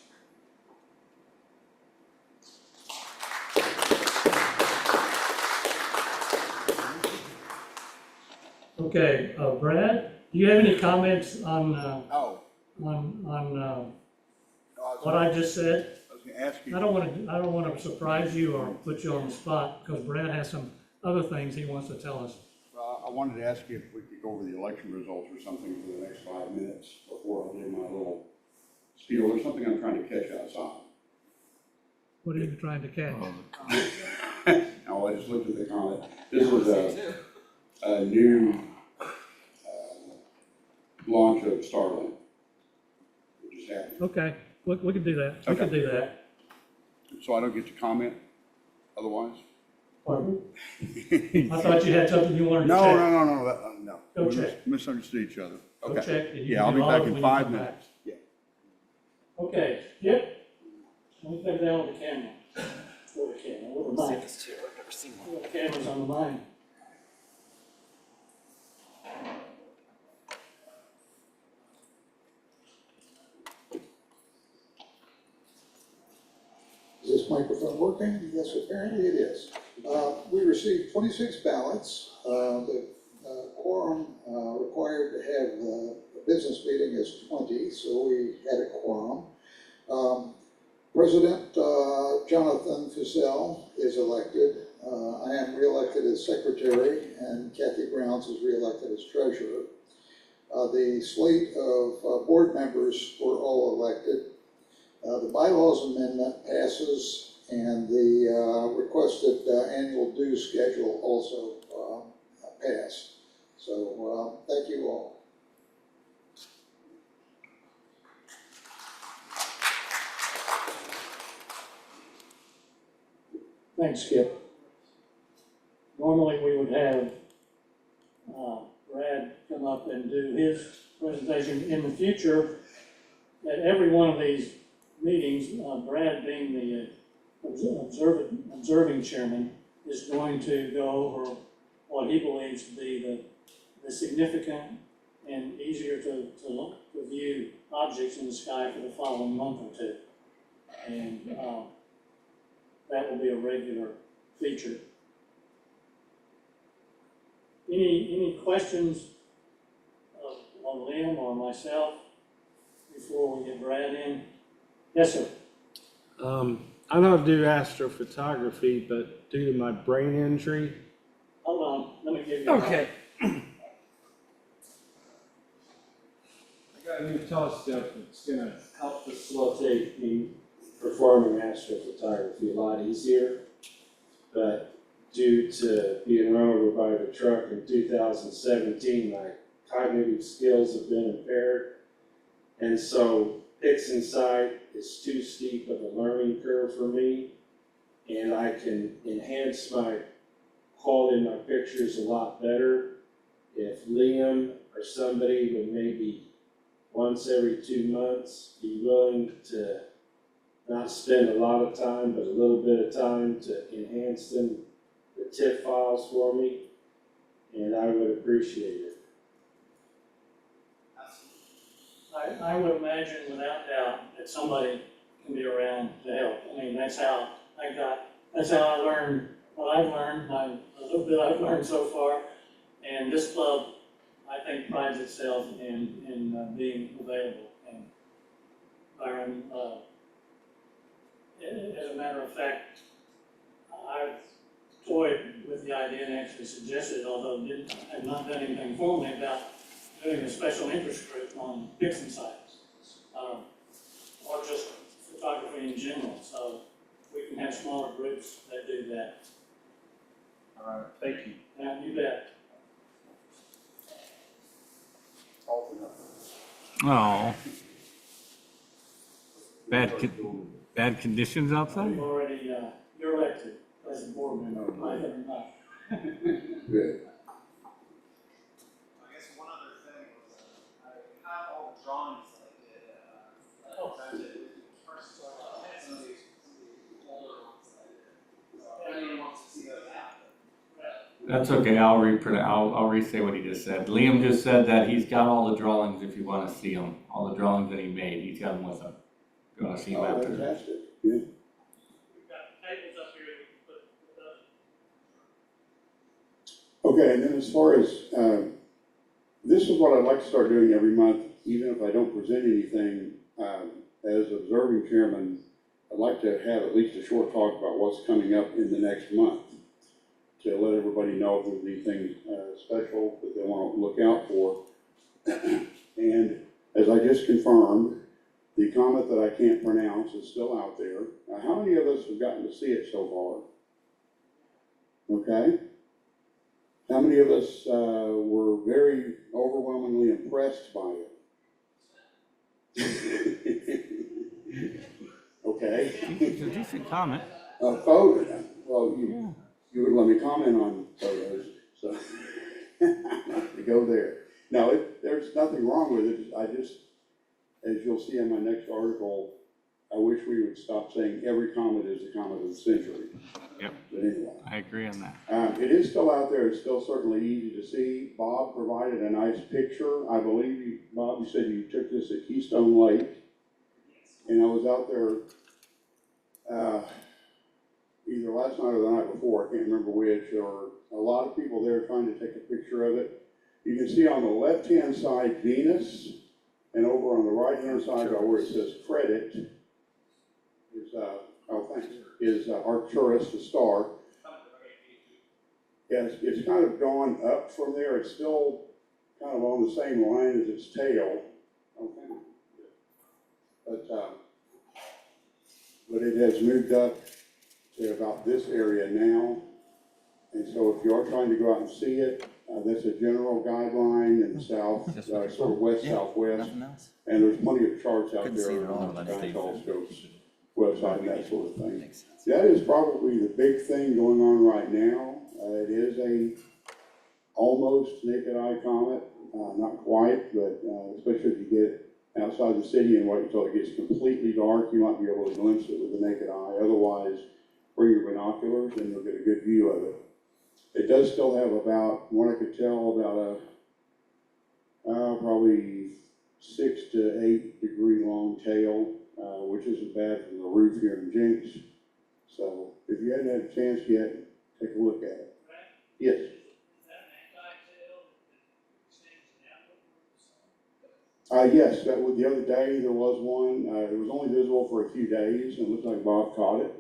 Okay, Brad, do you have any comments on, Oh, what I just said? I was gonna ask you. I don't wanna surprise you or put you on the spot, because Brad has some other things he wants to tell us. I wanted to ask you if we could go over the election results or something for the next 5 minutes before I do my little spiel. There's something I'm trying to catch us on. What are you trying to catch? No, I just looked at the comment. This was a new launch of Starlink. It just happened. Okay, we can do that, we can do that. So I don't get to comment otherwise? Pardon? I thought you had something you wanted to No, check. no. Go We check. Misunderstood each other. Go Okay. check. and you Yeah, can I'll do be all back of it in when you 5 come back. minutes. Yeah. Okay, yep. Let me come down with the camera. With the camera, with the mic. The camera's on the mic. Is this microphone working? Yes, apparently it is. We received 26 ballots. The quorum required to have a business meeting is 20, so we had a quorum. President Jonathan Fussell is elected. I am reelected as secretary, and Kathy Browns is reelected as treasurer. The slate of board members were all elected. The bylaws amendment passes, and the requested annual dues schedule also passed. So thank you all. Thanks, Skip. Normally, we would have Brad come up and do his presentation. In the future, at every one of these meetings, Brad being the observing chairman is going to go over what he believes to be the significant and easier to view objects in the sky for the following month or two. And that will be a regular feature. Any questions on Liam or myself before we get Brad in? Yes, sir. I don't do astrophotography, but due to my brain injury. Hold on, let me give you. Okay. I got a new telescope that's gonna help facilitate me performing astrophotography a lot easier. But due to being run over by the truck in 2017, my cognitive skills have been impaired. And so fixing sight is too steep of a learning curve for me. And I can enhance my quality of my pictures a lot better if Liam or somebody would maybe once every 2 months be willing to not spend a lot of time, but a little bit of time to enhance the TIFF files for me, and I would appreciate it. I would imagine without doubt that somebody can be around to help. I mean, that's how I learned what I've learned, a little bit I've learned so far. And this club, I think, prides itself in being available. And Byron, as a matter of fact, I've toyed with the idea and actually suggested, although have not done anything formally, about doing a special interest group on fixing sites, or just photography in general. So we can have smaller groups that do that. All right, thank you. Yeah, you bet. Oh. Bad conditions outside? We've already, you're elected. as a board member, I have not. Good. I guess one other thing was, I have all the drawings that I did, presented with you first, so I had some of the older ones that I did. So if anyone wants to see those after. That's okay, I'll I'll re-say what he just said. Liam just said that he's got all the drawings if you wanna see them, all the drawings that he made, he's got them with him. If you wanna see them Oh, after. fantastic, yeah. We've got tables up here we can put those. Okay, and then as far as, this is what I'd like to start doing every month, even if I don't present anything, as observing chairman, I'd like to have at least a short talk about what's coming up in the next month, to let everybody know if there's anything, special that they want to look out for. And as I just confirmed, the comet that I can't pronounce is still out there. Now, how many of us have gotten to see it so far? Okay? How many of us were very overwhelmingly impressed by it? Okay. It's a decent comment. Photo, well, you would let me comment on photos, so to go there. Now, there's nothing wrong with it. I just, as you'll see in my next article, I wish we would stop saying every comet is the comet of the century. Yep. But anyway. I agree on that. It is still out there, it's still certainly easy to see. Bob provided a nice picture. I believe you, Bob, you said you took this at Keystone Lake. And I was out there, either last night or the night before, I can't remember which, or a lot of people there trying to take a picture of it. You can see on the left-hand side, Venus, and over on the right-hand side, where it says credit, is Arcturus, the star. Yes, it's kind of gone up from there. It's still kind of on the same line as its tail. Okay. But it has moved up to about this area now. And so if you are trying to go out and see it, that's a general guideline in the south, sort of west-southwest. And there's plenty of charts out there on the Sky Telescope's website and that sort of thing. That is probably the big thing going on right now. It is a almost naked eye comet, not quite, but especially if you get outside the city and wait until it gets completely dark, you might be able to glimpse it with the naked eye. Otherwise, bring your binoculars and you'll get a good view of it. It does still have about, from what I could tell, about probably 6 to 8 degree long tail, which isn't bad from the roof here in Jinx. So if you hadn't had a chance yet, take a look at it. Yes. Yes, that was the other day. There was one. It was only visible for a few days, and it looks like Bob caught it.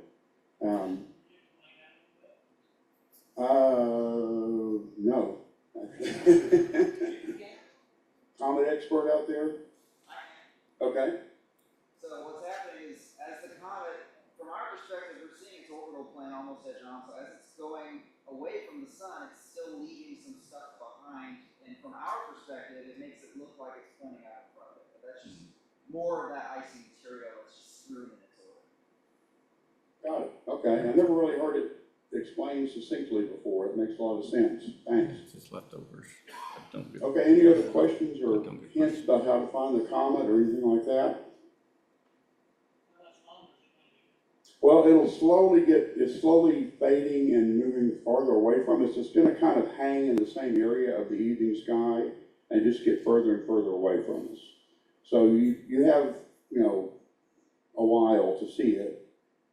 No. Comet expert out there? Okay. So what's happening is, as the comet, from our perspective, we're seeing its orbital plane almost edge on, so as it's going away from the sun, it's still leaving some stuff behind, and from our perspective, it makes it look like it's pointing out in front of it, but that's just more of that icy material that's just strewn in its orbit. Got it. Okay. I never really heard it explained succinctly before. It makes a lot of sense. Thanks. It's just leftovers. Don't get. Okay, any other questions or hints about how to find the comet or anything like that? Well, it's slowly fading and moving farther away from us. It's going to kind of hang in the same area of the evening sky and just get further and further away from us. So you have, a while to see it,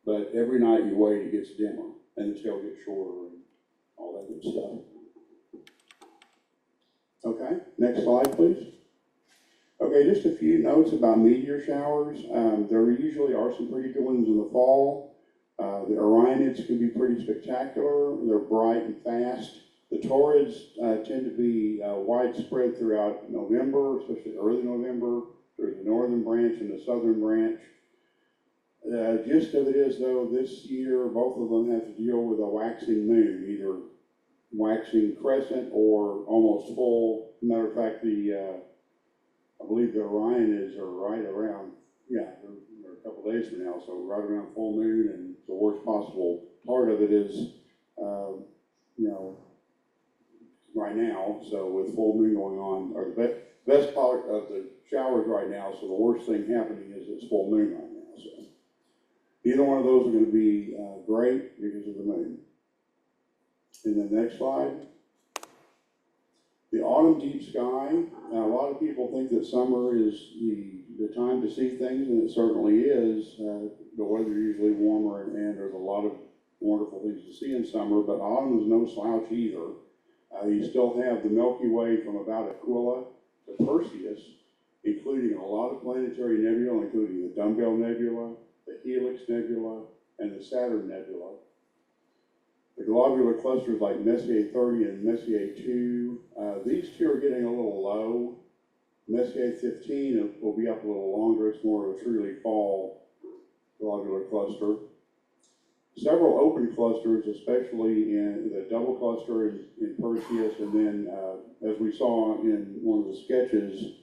but every night you wait, it gets dimmer and the tail gets shorter and all that good stuff. Okay, next slide, please. Okay, just a few notes about meteor showers. There usually are some pretty good ones in the fall. The Orionids can be pretty spectacular. They're bright and fast. The Taurids tend to be widespread throughout November, especially early November. There's the northern branch and the southern branch. The gist of it is, though, this year both of them have to deal with a waxing moon, either waxing crescent or almost full. Matter of fact, I believe the Orionids are right around, they're a couple days from now, so right around full moon, and the worst possible part of it is you know, right now, so with full moon going on, or the best part of the showers right now, so the worst thing happening is it's full moon right now, so. Either one of those are gonna be, great because of the moon. And then next slide. The autumn deep sky, a lot of people think that summer is the time to see things, and it certainly is. The weather usually warmer and there's a lot of wonderful things to see in summer, but autumn is no slouch either. You still have the Milky Way from about Aquila to Perseus, including a lot of planetary nebula, including the Dumbbell Nebula, the Helix Nebula, and the Saturn Nebula. The globular clusters like Messier 30 and Messier 2, these two are getting a little low. Messier 15 will be up a little longer. It's more of a truly fall globular cluster. Several open clusters, especially in the double cluster in Perseus, and then as we saw in one of the sketches,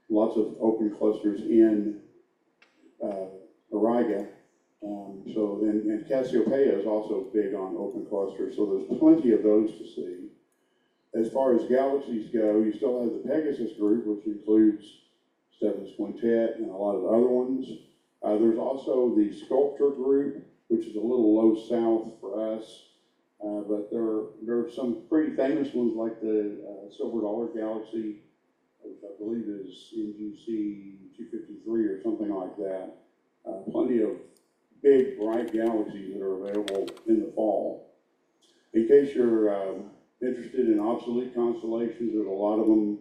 lots of open clusters in Auriga. And Cassiopeia is also big on open clusters, so there's plenty of those to see. As far as galaxies go, you still have the Pegasus group, which includes Stephan's Quintet and a lot of other ones. There's also the Sculptor group, which is a little low south for us, but there are some pretty famous ones like the Silver Dollar Galaxy, which I believe is NGC 253 or something like that. Plenty of big, bright galaxies that are available in the fall. In case you're interested in obsolete constellations, there's a lot of them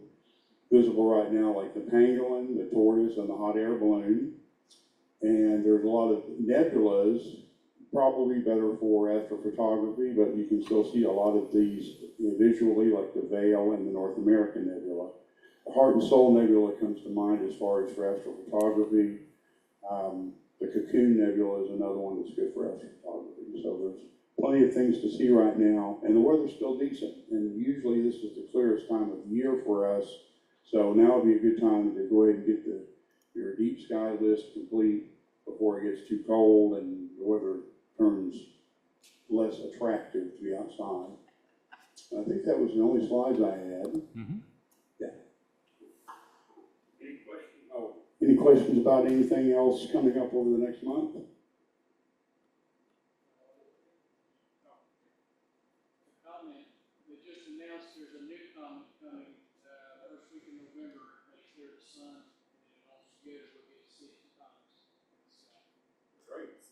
visible right now, like the Pangolin, the Tortoise, and the Hot Air Balloon. And there's a lot of nebulas, probably better for astrophotography, but you can still see a lot of these visually, like the Veil and the North American Nebula. The Heart and Soul Nebula comes to mind as far as for astrophotography. The Cocoon Nebula is another one that's good for astrophotography. So there's plenty of things to see right now, and the weather's still decent. And usually this is the clearest time of year for us. So now would be a good time to go ahead and get your deep sky list complete before it gets too cold and the weather turns less attractive to be outside. I think that was the only slides I had. Mm-hmm. Yeah. Any questions? Oh, any questions about anything else coming up over the next month? Comment, they just announced there's a new comet coming, first week in November, may clear the sun, and all together we'll get to see two comets. Great.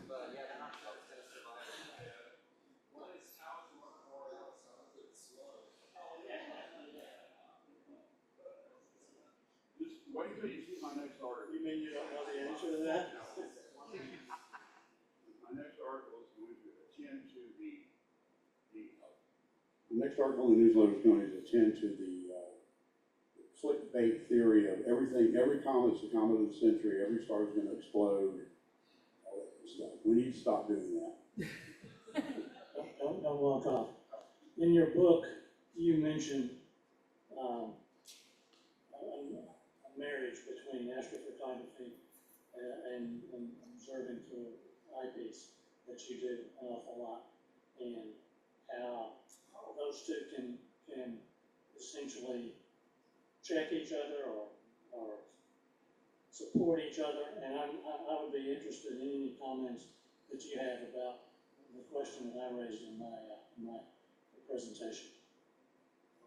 But yeah, they're not sure it's gonna survive. One is Taos Memorial, so it's slow. What do you see my next article? You mean you don't know the answer to that? My next article is going to attend to the next article in the newsletter is going to attend to the clickbait theory of everything. Every comet's the comet of the century. Every star is going to explode. All that good stuff. We need to stop doing that. Don't walk off. In your book, you mentioned a marriage between astrophotography and observing through eyepiece that you do an awful lot, and how those two can essentially check each other or support each other. And I would be interested in any comments that you have about the question that I raised in my presentation.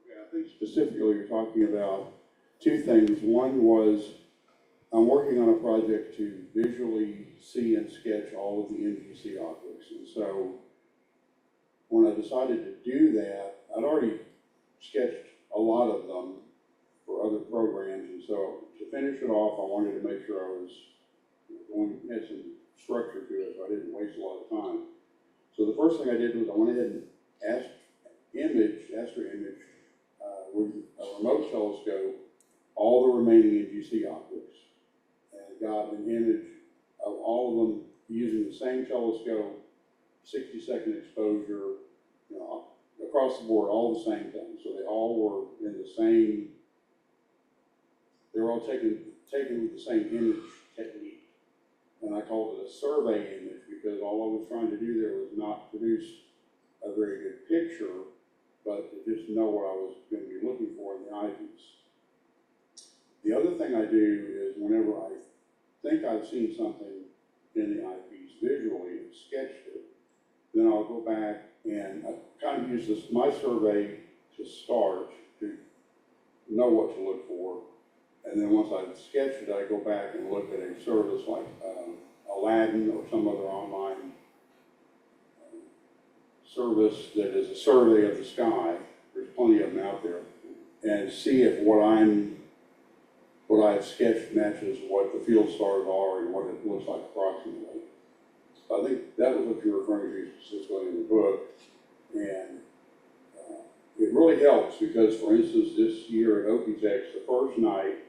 Okay, I think specifically you're talking about two things. One was I'm working on a project to visually see and sketch all of the NGC objects. And so when I decided to do that, I'd already sketched a lot of them for other programs. And so to finish it off, I wanted to make sure I was had some structure to it so I didn't waste a lot of time. So the first thing I did was I went ahead and astro image with a remote telescope all the remaining NGC objects, and got an image of all of them using the same telescope, 60-second exposure, across the board, all the same things. So they all were in the same, they were all taken with the same image technique. And I called it a survey image because all I was trying to do there was not produce a very good picture, but to just know what I was going to be looking for in the eyepiece. The other thing I do is whenever I think I've seen something in the eyepiece visually and sketched it, then I'll go back and I kind of use this, my survey to start, to know what to look for. And then once I've sketched it, I go back and look at a service like Aladdin or some other online service that is a survey of the sky. There's plenty of them out there. And see if what I've sketched matches what the field stars are and what it looks like approximately. I think that was what you're referring to specifically in the book. And it really helps because, for instance, this year at OPTEX, the first night,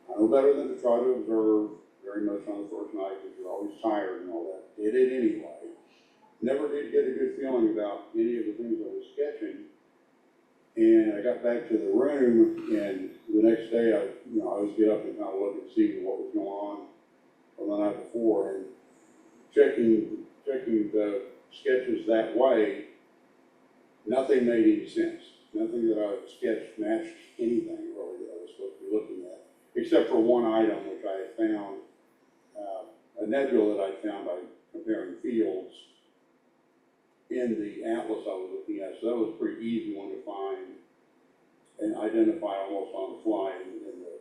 I know better than to try to observe very much on the first night because you're always tired and all that. Did it anyway. Never did get a good feeling about any of the things I was sketching. And I got back to the room, and the next day I always get up and kind of look and see what was going on from the night before. And checking the sketches that way, nothing made any sense. Nothing that I sketched matched anything really that I was supposed to be looking at, except for one item which I had found, a nebula that I found by comparing fields in the atlas I was looking at. So that was a pretty easy one to find and identify almost on the fly in the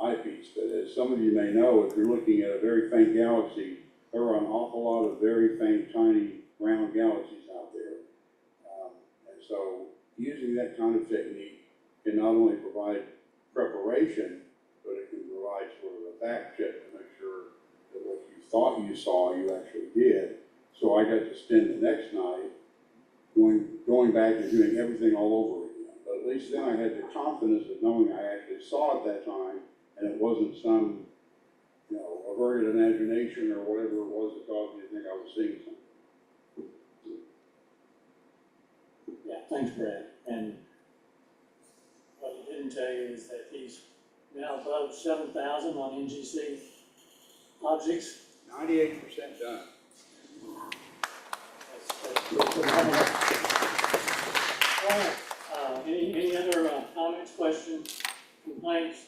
eyepiece. But as some of you may know, if you're looking at a very faint galaxy, there are an awful lot of very faint, tiny, round galaxies out there. And so using that kind of technique can not only provide preparation, but it can provide sort of a fact check to make sure that what you thought you saw, you actually did. So I got to spend the next night going back and doing everything all over again. But at least then I had the confidence of knowing I actually saw it that time, and it wasn't some, averted imagination or whatever it was that caused me to think I was seeing something. Yeah, thanks, Brad. And what he didn't tell you is that he's now above 7,000 on NGC objects. 98% done. That's good to know. All right, any other comments, questions, complaints?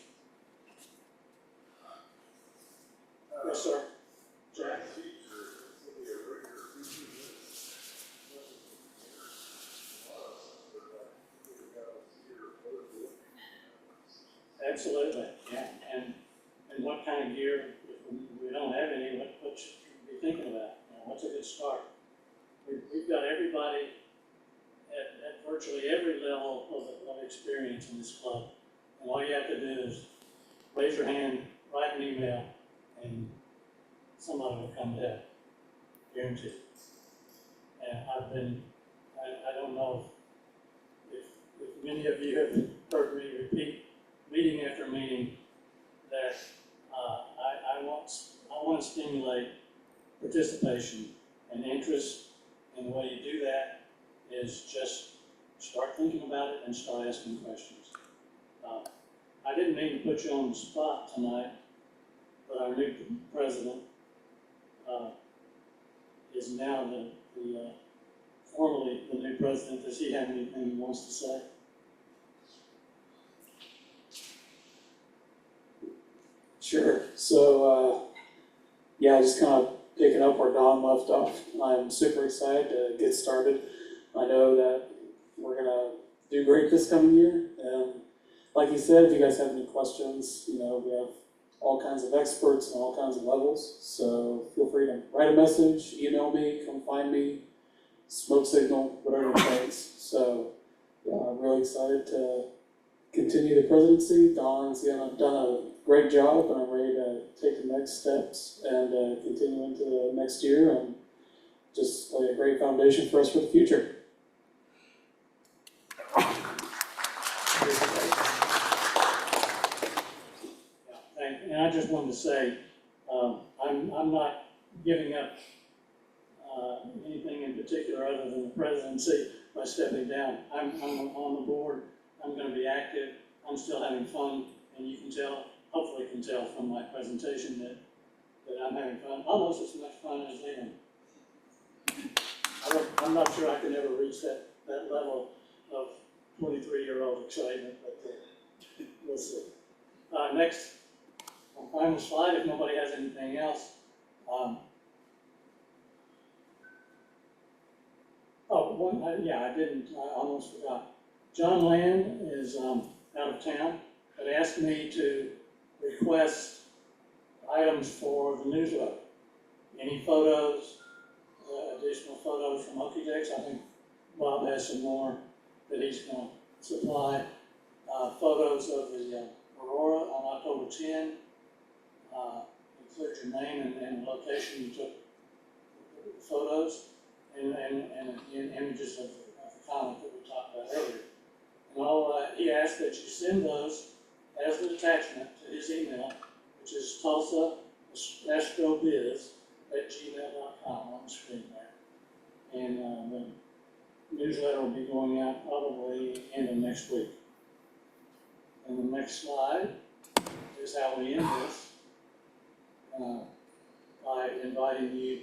Yes, sir. Jack? Absolutely, yeah. And what kind of gear, if we don't have any, what should we be thinking about? What's a good start? We've got everybody at virtually every level of experience in this club. And all you have to do is raise your hand, write an email, and somebody will come down, guaranteed. And I don't know if many of you have heard me repeat meeting after meeting that I want to stimulate participation and interest, and the way you do that is just start thinking about it and start asking questions. I didn't mean to put you on the spot tonight, but our new president is now formally the new president. Does he have anything he wants to say? Sure. So, just kind of picking up where Don left off. I'm super excited to get started. I know that we're going to do great this coming year. And like he said, if you guys have any questions, we have all kinds of experts and all kinds of levels. So feel free to write a message, email me, come find me, smoke signal, whatever it takes. So I'm really excited to continue the presidency. Don's done a great job, and I'm ready to take the next steps and continue into the next year and just lay a great foundation for us for the future. And I just wanted to say, I'm not giving up anything in particular other than the presidency by stepping down. I'm on the board. I'm going to be active. I'm still having fun, and you can tell, hopefully can tell from my presentation that that I'm having fun, almost as much fun as them. I'm not sure I can ever reach that level of 23-year-old excitement, but we'll see. Next, on final slide, if nobody has anything else. I almost forgot. John Land is out of town, but asked me to request items for the newsletter. Any photos, additional photos from Okie-Tex. I think Bob has some more that he's going to supply. Photos of the Aurora on October 10. Include your name and the location you took the photos, and images of the comet that we talked about earlier. And he asked that you send those as an attachment to his email, which is tulsaastrobiz@gmail.com on the screen there. And the newsletter will be going out probably end of next week. And the next slide is how we end this. By inviting you,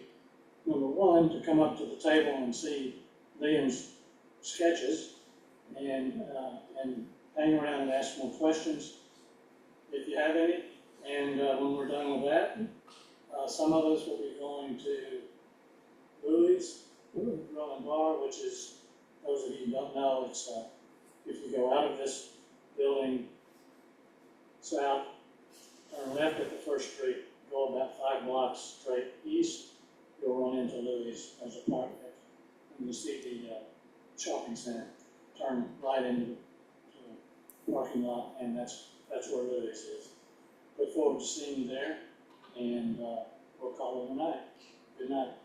number one, to come up to the table and see Liam's sketches and hang around and ask more questions if you have any. And when we're done with that, some of us will be going to Louis' Grill and Bar, which is, those of you who don't know, it's if you go out of this building south, turn left at the first street, go about 5 blocks straight east, you'll run into Louis' as a park there. And you see the shopping center, turn right into the parking lot, and that's where Louis is. Look forward to seeing you there, and we'll call it a night. Good night.